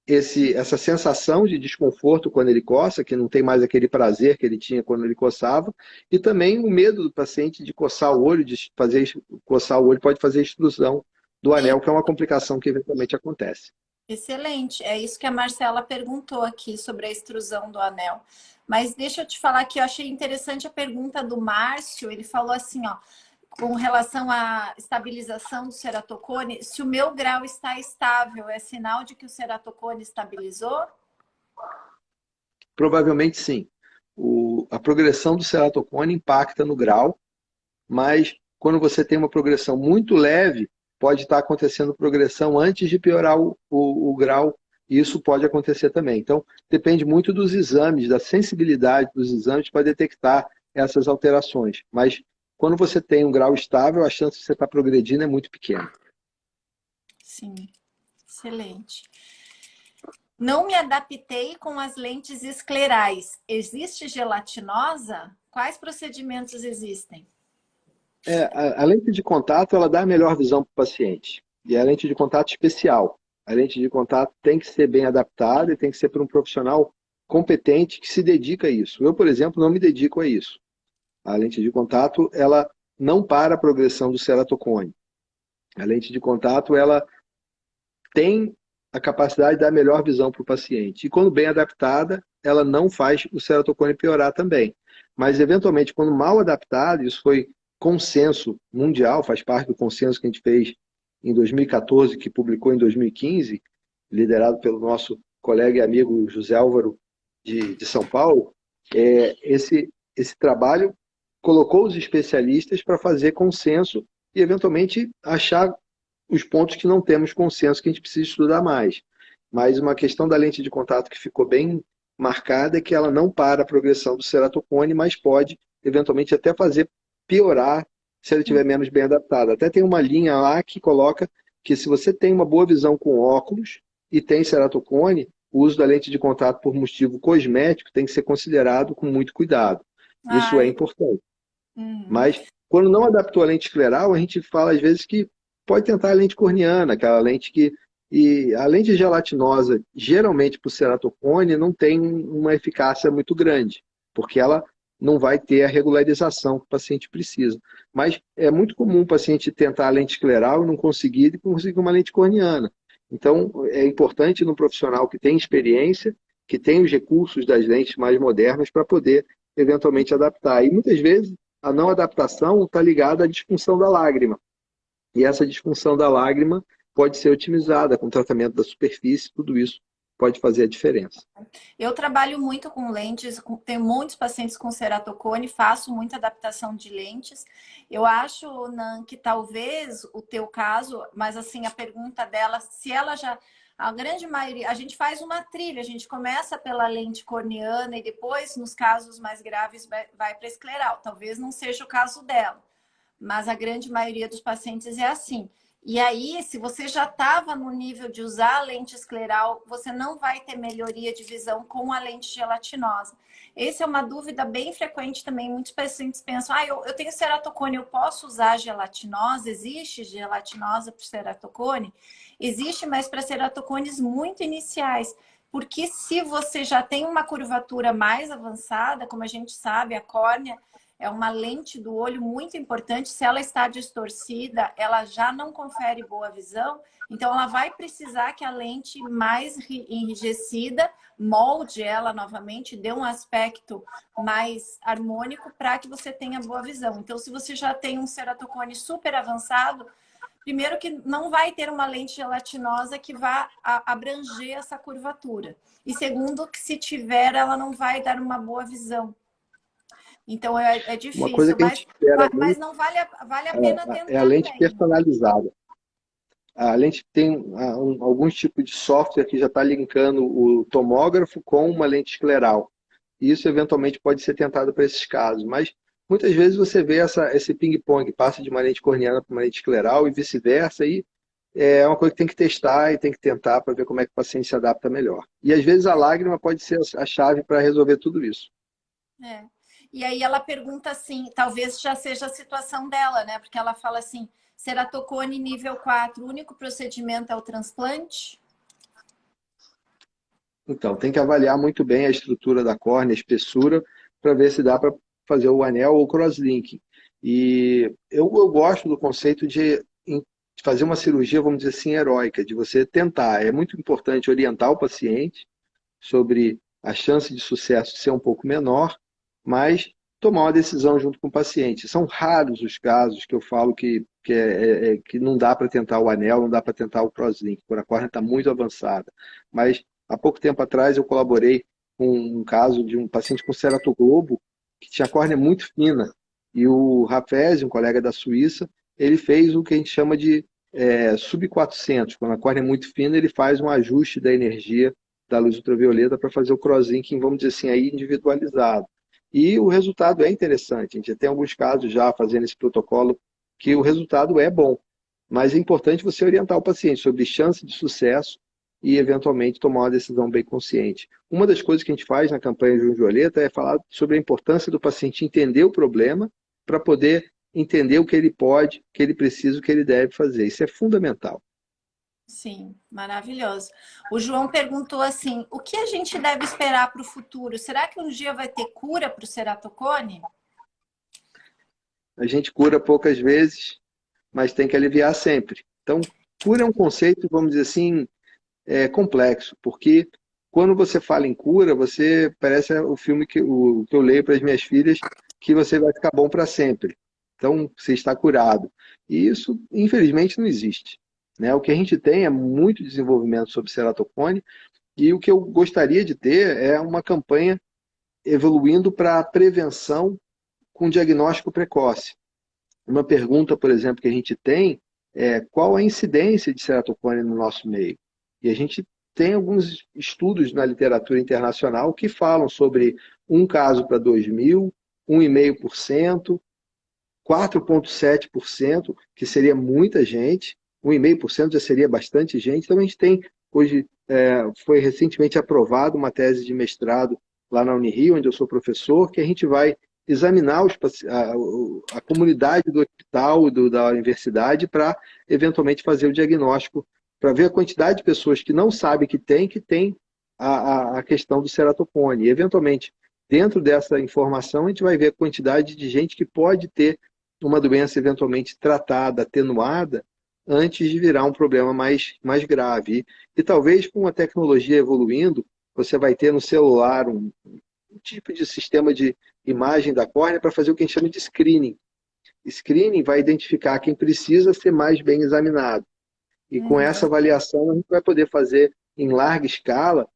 essa sensação de desconforto quando ele coça, que não tem mais aquele prazer que ele tinha quando ele coçava, e também o medo do paciente de coçar o olho, coçar o olho pode fazer extrusão do anel, que é uma complicação que eventualmente acontece. Excelente. É isso que a Marcela perguntou aqui sobre a extrusão do anel. Mas deixa eu te falar que eu achei interessante a pergunta do Márcio. Ele falou assim, ó, com relação à estabilização do ceratocone, se o meu grau está estável, é sinal de que o ceratocone estabilizou? Provavelmente sim. A progressão do ceratocone impacta no grau, mas quando você tem uma progressão muito leve, pode estar acontecendo progressão antes de piorar o grau, e isso pode acontecer também. Então, depende muito dos exames, da sensibilidade dos exames para detectar essas alterações. Mas quando você tem um grau estável, a chance de você estar progredindo é muito pequena. Sim, excelente. Não me adaptei com as lentes esclerais. Existe gelatinosa? Quais procedimentos existem? A lente de contato, ela dá a melhor visão para o paciente. E é a lente de contato especial. A lente de contato tem que ser bem adaptada e tem que ser para um profissional competente que se dedica a isso. Eu, por exemplo, não me dedico a isso. A lente de contato, ela não para a progressão do ceratocone. A lente de contato, ela tem a capacidade de dar a melhor visão para o paciente. E quando bem adaptada, ela não faz o ceratocone piorar também. Mas, eventualmente, quando mal adaptada, isso foi consenso mundial, faz parte do consenso que a gente fez em 2014, que publicou em 2015, liderado pelo nosso colega e amigo José Álvaro de São Paulo, esse trabalho colocou os especialistas para fazer consenso e, eventualmente, achar os pontos que não temos consenso, que a gente precisa estudar mais. Mas uma questão da lente de contato que ficou bem marcada é que ela não para a progressão do ceratocone, mas pode, eventualmente, até fazer piorar se ela estiver menos bem adaptada. Até tem uma linha lá que coloca que se você tem uma boa visão com óculos e tem ceratocone, o uso da lente de contato por motivo cosmético tem que ser considerado com muito cuidado. Isso é Ai, importante. uhum. Mas, quando não adaptou a lente escleral, a gente fala às vezes que pode tentar a lente corneana, aquela lente que. E a lente gelatinosa, geralmente para o ceratocone, não tem uma eficácia muito grande, porque ela não vai ter a regularização que o paciente precisa. Mas é muito comum o paciente tentar a lente escleral e não conseguir, e conseguir uma lente corneana. Então, é importante no profissional que tem experiência, que tem os recursos das lentes mais modernas para poder eventualmente adaptar. E muitas vezes a não adaptação está ligada à disfunção da lágrima. E essa disfunção da lágrima pode ser otimizada com tratamento da superfície, tudo isso pode fazer a diferença. Eu trabalho muito com lentes, tenho muitos pacientes com ceratocone, faço muita adaptação de lentes. Eu acho, Nan, que talvez o teu caso, mas assim, a pergunta dela, se ela já. A grande maioria, a gente faz uma trilha, a gente começa pela lente corneana e depois, nos casos mais graves, vai para escleral. Talvez não seja o caso dela, mas a grande maioria dos pacientes é assim. E aí, se você já estava no nível de usar a lente escleral, você não vai ter melhoria de visão com a lente gelatinosa. Essa é uma dúvida bem frequente também. Muitos pacientes pensam, eu tenho ceratocone, eu posso usar gelatinosa? Existe gelatinosa para ceratocone? Existe, mas para ceratocones muito iniciais. Porque se você já tem uma curvatura mais avançada, como a gente sabe, a córnea é uma lente do olho muito importante. Se ela está distorcida, ela já não confere boa visão. Então, ela vai precisar que a lente mais enrijecida molde ela novamente, dê um aspecto mais harmônico para que você tenha boa visão. Então, se você já tem um ceratocone super avançado, primeiro que não vai ter uma lente gelatinosa que vá abranger essa curvatura. E segundo, que se tiver, ela não vai dar uma boa visão. Então é Uma coisa difícil, que a gente espera mas muito não vale a pena é a tentar lente também. personalizada. A lente tem alguns tipos de software que já está linkando o tomógrafo com uma lente escleral. Isso, eventualmente, pode ser tentado para esses casos. Mas, muitas vezes, você vê esse ping-pong, passa de uma lente corneana para uma lente escleral e vice-versa, e é uma coisa que tem que testar e tem que tentar para ver como é que o paciente se adapta melhor. E, às vezes, a lágrima pode ser a chave para resolver tudo isso. É. E aí ela pergunta assim, talvez já seja a situação dela, né? Porque ela fala assim, ceratocone nível 4, o único procedimento é o transplante? Então, tem que avaliar muito bem a estrutura da córnea, a espessura, para ver se dá para fazer o anel ou o crosslinking. E eu gosto do conceito de fazer uma cirurgia, vamos dizer assim, heróica, de você tentar. É muito importante orientar o paciente sobre a chance de sucesso ser um pouco menor, mas tomar uma decisão junto com o paciente. São raros os casos que eu falo que não dá para tentar o anel, não dá para tentar o crosslink, quando a córnea está muito avançada. Mas há pouco tempo atrás eu colaborei com um caso de um paciente com ceratoglobo que tinha a córnea muito fina E o Rafezi, um colega da Suíça, ele fez o que a gente chama de sub-400. Quando a córnea é muito fina, ele faz um ajuste da energia da luz ultravioleta para fazer o crosslinking, vamos dizer assim, aí individualizado. E o resultado é interessante. A gente tem alguns casos já fazendo esse protocolo que o resultado é bom. Mas é importante você orientar o paciente sobre chance de sucesso e, eventualmente, tomar uma decisão bem consciente. Uma das coisas que a gente faz na campanha Junho Violeta é falar sobre a importância do paciente entender o problema para poder entender o que ele pode, o que ele precisa, o que ele deve fazer. Isso é fundamental. Sim, maravilhoso. O João perguntou assim, o que a gente deve esperar para o futuro? Será que um dia vai ter cura para o ceratocone? A gente cura poucas vezes, mas tem que aliviar sempre. Então, cura é um conceito, vamos dizer assim, complexo, porque quando você fala em cura, você parece o filme que eu leio para as minhas filhas, que você vai ficar bom para sempre. Então, você está curado. E isso, infelizmente, não existe. Né? O que a gente tem é muito desenvolvimento sobre ceratocone, e o que eu gostaria de ter é uma campanha evoluindo para prevenção com diagnóstico precoce. Uma pergunta, por exemplo, que a gente tem é qual a incidência de ceratocone no nosso meio? E a gente tem alguns estudos na literatura internacional que falam sobre um caso para 2.000, 1,5%, 4,7%, que seria muita gente, 1,5% já seria bastante gente. Então a gente tem, hoje, foi recentemente aprovado uma tese de mestrado lá na Unirio, onde eu sou professor, que a gente vai examinar a comunidade do hospital, da universidade, para eventualmente fazer o diagnóstico, para ver a quantidade de pessoas que não sabem que tem a questão do ceratocone. E, eventualmente, dentro dessa informação, a gente vai ver a quantidade de gente que pode ter uma doença eventualmente tratada, atenuada, antes de virar um problema mais grave. E talvez com a tecnologia evoluindo, você vai ter no celular um tipo de sistema de imagem da córnea para fazer o que a gente chama de screening. Screening vai identificar quem precisa ser mais bem examinado. E com essa avaliação, a gente vai poder fazer em larga escala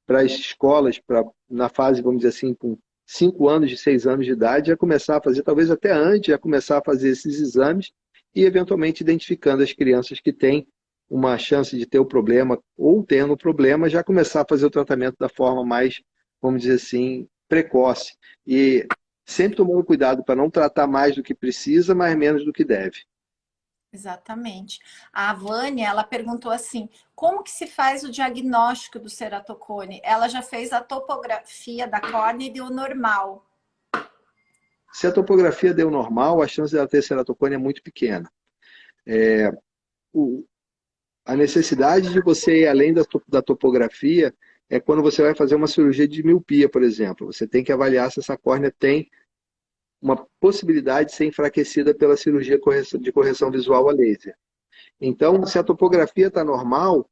para as escolas, na fase, vamos dizer assim, com 5 anos, de 6 anos de idade, já começar a fazer, talvez até antes, já começar a fazer esses exames e, eventualmente, identificando as crianças que têm uma chance de ter o problema ou tendo o problema, já começar a fazer o tratamento da forma mais, vamos dizer assim, precoce. E sempre tomando cuidado para não tratar mais do que precisa, mas menos do que deve. Exatamente. A Vânia, ela perguntou assim, como que se faz o diagnóstico do ceratocone? Ela já fez a topografia da córnea e deu normal. Se a topografia deu normal, a chance dela ter ceratocone é muito pequena. A necessidade de você ir além da topografia é quando você vai fazer uma cirurgia de miopia, por exemplo. Você tem que avaliar se essa córnea tem uma possibilidade de ser enfraquecida pela cirurgia de correção visual a laser. Então, se a topografia está normal,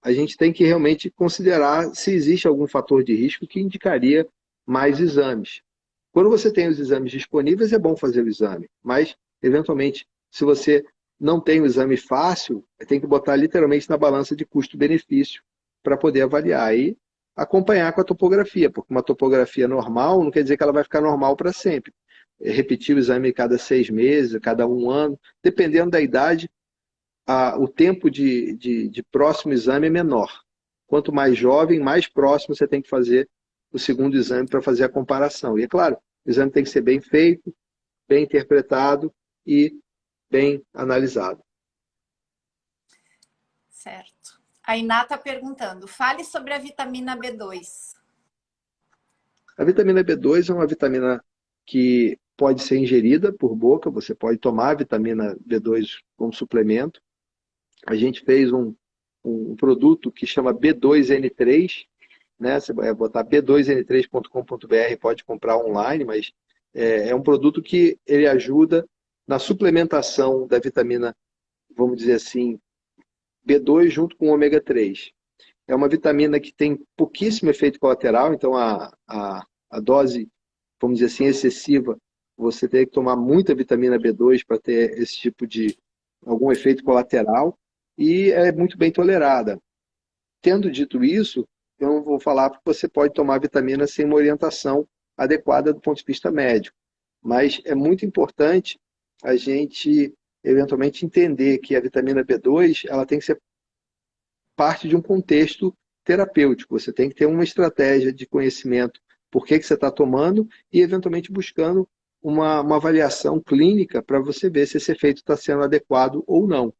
a gente tem que realmente considerar se existe algum fator de risco que indicaria mais exames. Quando você tem os exames disponíveis, é bom fazer o exame, mas, eventualmente, se você não tem o exame fácil, tem que botar literalmente na balança de custo-benefício para poder avaliar e acompanhar com a topografia, porque uma topografia normal não quer dizer que ela vai ficar normal para sempre. Repetir o exame cada 6 meses, cada 1 ano, dependendo da idade, o tempo de próximo exame é menor. Quanto mais jovem, mais próximo você tem que fazer o segundo exame para fazer a comparação. E é claro, o exame tem que ser bem feito, bem interpretado e bem analisado. Certo. A Iná está perguntando, fale sobre a vitamina B2. A vitamina B2 é uma vitamina que pode ser ingerida por boca, você pode tomar a vitamina B2 como suplemento. A gente fez um produto que chama B2N3, né? Você vai botar b2n3.com.br, pode comprar online, mas é um produto que ele ajuda na suplementação da vitamina, vamos dizer assim, B2 junto com o ômega 3. É uma vitamina que tem pouquíssimo efeito colateral, então a dose, vamos dizer assim, excessiva, você tem que tomar muita vitamina B2 para ter esse tipo de algum efeito colateral e é muito bem tolerada. Tendo dito isso, eu vou falar que você pode tomar vitamina sem uma orientação adequada do ponto de vista médico. Mas é muito importante a gente, eventualmente, entender que a vitamina B2 ela tem que ser parte de um contexto terapêutico. Você tem que ter uma estratégia de conhecimento por que você está tomando e, eventualmente, buscando uma avaliação clínica para você ver se esse efeito está sendo adequado ou não.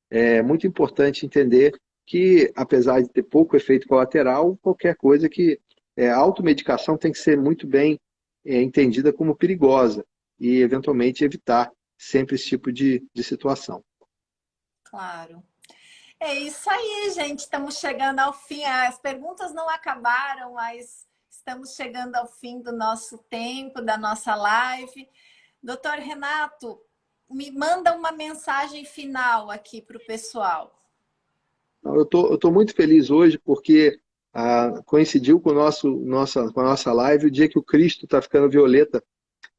É muito importante entender que, apesar de ter pouco efeito colateral, qualquer coisa que a automedicação tem que ser muito bem entendida como perigosa e, eventualmente, evitar sempre esse tipo de situação. Claro. É isso aí, gente. Estamos chegando ao fim. As perguntas não acabaram, mas estamos chegando ao fim do nosso tempo, da nossa live. Doutor Renato, me manda uma mensagem final aqui para o pessoal. Eu tô muito feliz hoje porque coincidiu com, com a nossa live o dia que o Cristo está ficando violeta.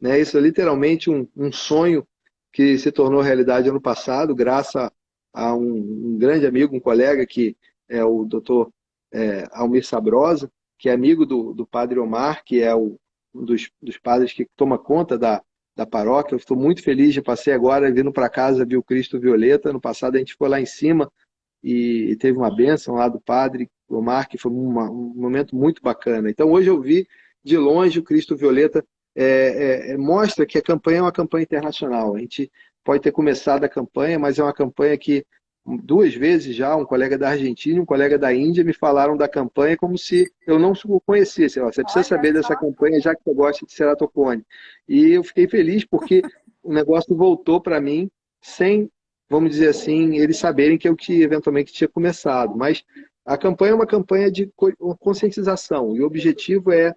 Né? Isso é literalmente um sonho que se tornou realidade ano passado, graças a um grande amigo, um colega, que é o doutor Almir Sabrosa, que é amigo do padre Omar, que é um dos padres que toma conta da paróquia. Eu estou muito feliz de passei agora vindo para casa, vi o Cristo Violeta. No passado a gente foi lá em cima e teve uma bênção lá do padre Omar, que foi um momento muito bacana. Então hoje eu vi de longe o Cristo Violeta, mostra que a campanha é uma campanha internacional. A gente pode ter começado a campanha, mas é uma campanha que duas vezes já, um colega da Argentina e um colega da Índia me falaram da campanha como se eu não o conhecesse. Você precisa Olha saber dessa só. campanha, já que você gosta de ceratocone. E eu fiquei feliz porque o negócio voltou para mim sem, vamos dizer assim, eles saberem que eu que eventualmente tinha começado. Mas a campanha é uma campanha de conscientização e o objetivo é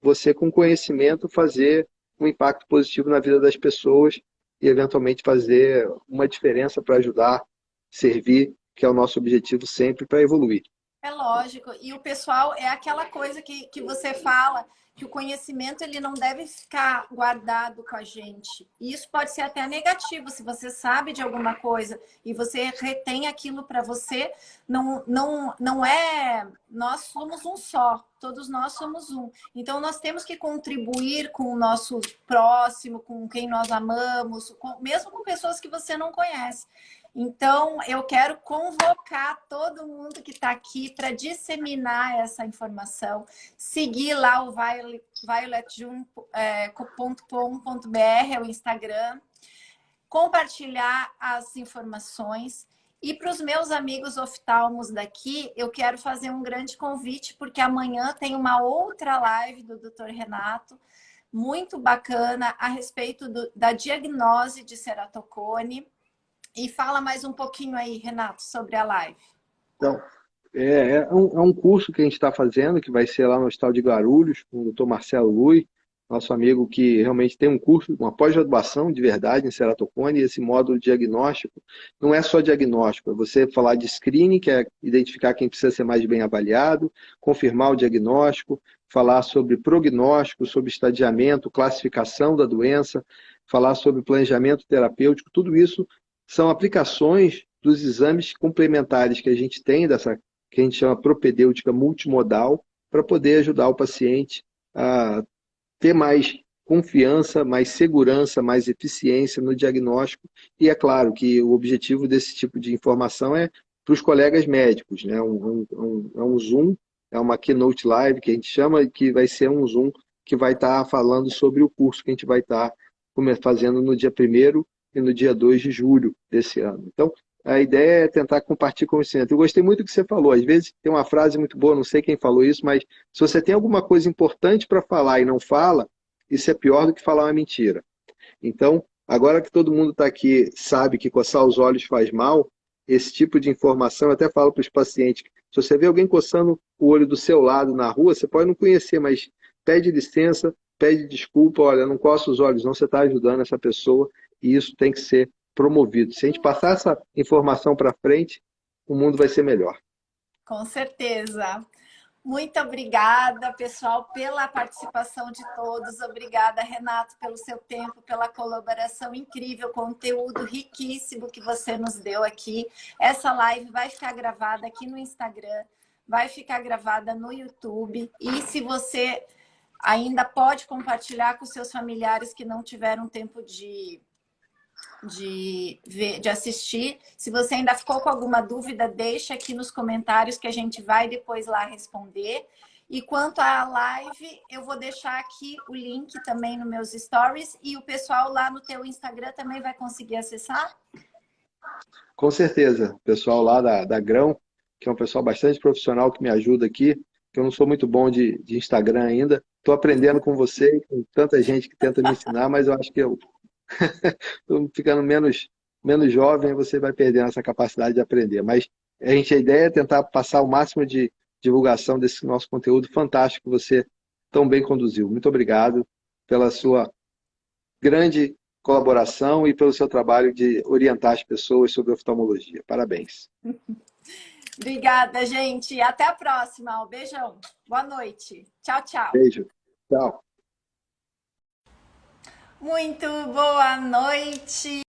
você, com conhecimento, fazer um impacto positivo na vida das pessoas e, eventualmente, fazer uma diferença para ajudar, servir, que é o nosso objetivo sempre para evoluir. É lógico. E o pessoal é aquela coisa que você fala, que o conhecimento ele não deve ficar guardado com a gente. E isso pode ser até negativo. Se você sabe de alguma coisa e você retém aquilo para você, não é. Nós somos um só. Todos nós somos um. Então, nós temos que contribuir com o nosso próximo, com quem nós amamos, mesmo com pessoas que você não conhece. Então, eu quero convocar todo mundo que está aqui para disseminar essa informação, seguir lá o violetjun.com.br, é o Instagram, compartilhar as informações. E para os meus amigos oftalmos daqui, eu quero fazer um grande convite, porque amanhã tem uma outra live do Dr. Renato, muito bacana, a respeito da diagnose de ceratocone. E fala mais um pouquinho aí, Renato, sobre a live. Então, é um curso que a gente está fazendo, que vai ser lá no Hospital de Guarulhos, com o doutor Marcelo Lui, nosso amigo que realmente tem um curso, uma pós-graduação de verdade em ceratocone, e esse módulo diagnóstico não é só diagnóstico, é você falar de screening, que é identificar quem precisa ser mais bem avaliado, confirmar o diagnóstico, falar sobre prognóstico, sobre estadiamento, classificação da doença, falar sobre planejamento terapêutico, tudo isso são aplicações dos exames complementares que a gente tem, que a gente chama propedêutica multimodal, para poder ajudar o paciente a ter mais confiança, mais segurança, mais eficiência no diagnóstico. E é claro que o objetivo desse tipo de informação é para os colegas médicos, né? É um Zoom, é uma Keynote Live que a gente chama, que vai ser um Zoom que vai estar falando sobre o curso que a gente vai estar fazendo no dia 1º e no dia 2 de julho desse ano. Então, a ideia é tentar compartilhar conhecimento. Eu gostei muito do que você falou. Às vezes tem uma frase muito boa, não sei quem falou isso, mas se você tem alguma coisa importante para falar e não fala, isso é pior do que falar uma mentira. Então, agora que todo mundo está aqui, sabe que coçar os olhos faz mal, esse tipo de informação, eu até falo para os pacientes, se você vê alguém coçando o olho do seu lado na rua, você pode não conhecer, mas pede licença, pede desculpa, olha, não coça os olhos não, você está ajudando essa pessoa e isso tem que ser promovido. Se a gente passar essa informação para frente, o mundo vai ser melhor. Com certeza. Muito obrigada, pessoal, pela participação de todos. Obrigada, Renato, pelo seu tempo, pela colaboração incrível, conteúdo riquíssimo que você nos deu aqui. Essa live vai ficar gravada aqui no Instagram, vai ficar gravada no YouTube. E se você ainda pode compartilhar com seus familiares que não tiveram tempo de ver, de assistir. Se você ainda ficou com alguma dúvida, deixa aqui nos comentários que a gente vai depois lá responder. E quanto à live, eu vou deixar aqui o link também nos meus stories e o pessoal lá no teu Instagram também vai conseguir acessar? Com certeza, o pessoal lá da Grão, que é um pessoal bastante profissional que me ajuda aqui, que eu não sou muito bom de Instagram ainda. Estou aprendendo com você e com tanta gente que tenta me ensinar, mas eu acho que eu estou ficando menos jovem, você vai perdendo essa capacidade de aprender. Mas a ideia é tentar passar o máximo de divulgação desse nosso conteúdo fantástico que você tão bem conduziu. Muito obrigado pela sua grande colaboração e pelo seu trabalho de orientar as pessoas sobre oftalmologia. Parabéns. Obrigada, gente. Até a próxima. Um beijão. Boa noite. Tchau, tchau. Beijo. Tchau. Muito boa noite.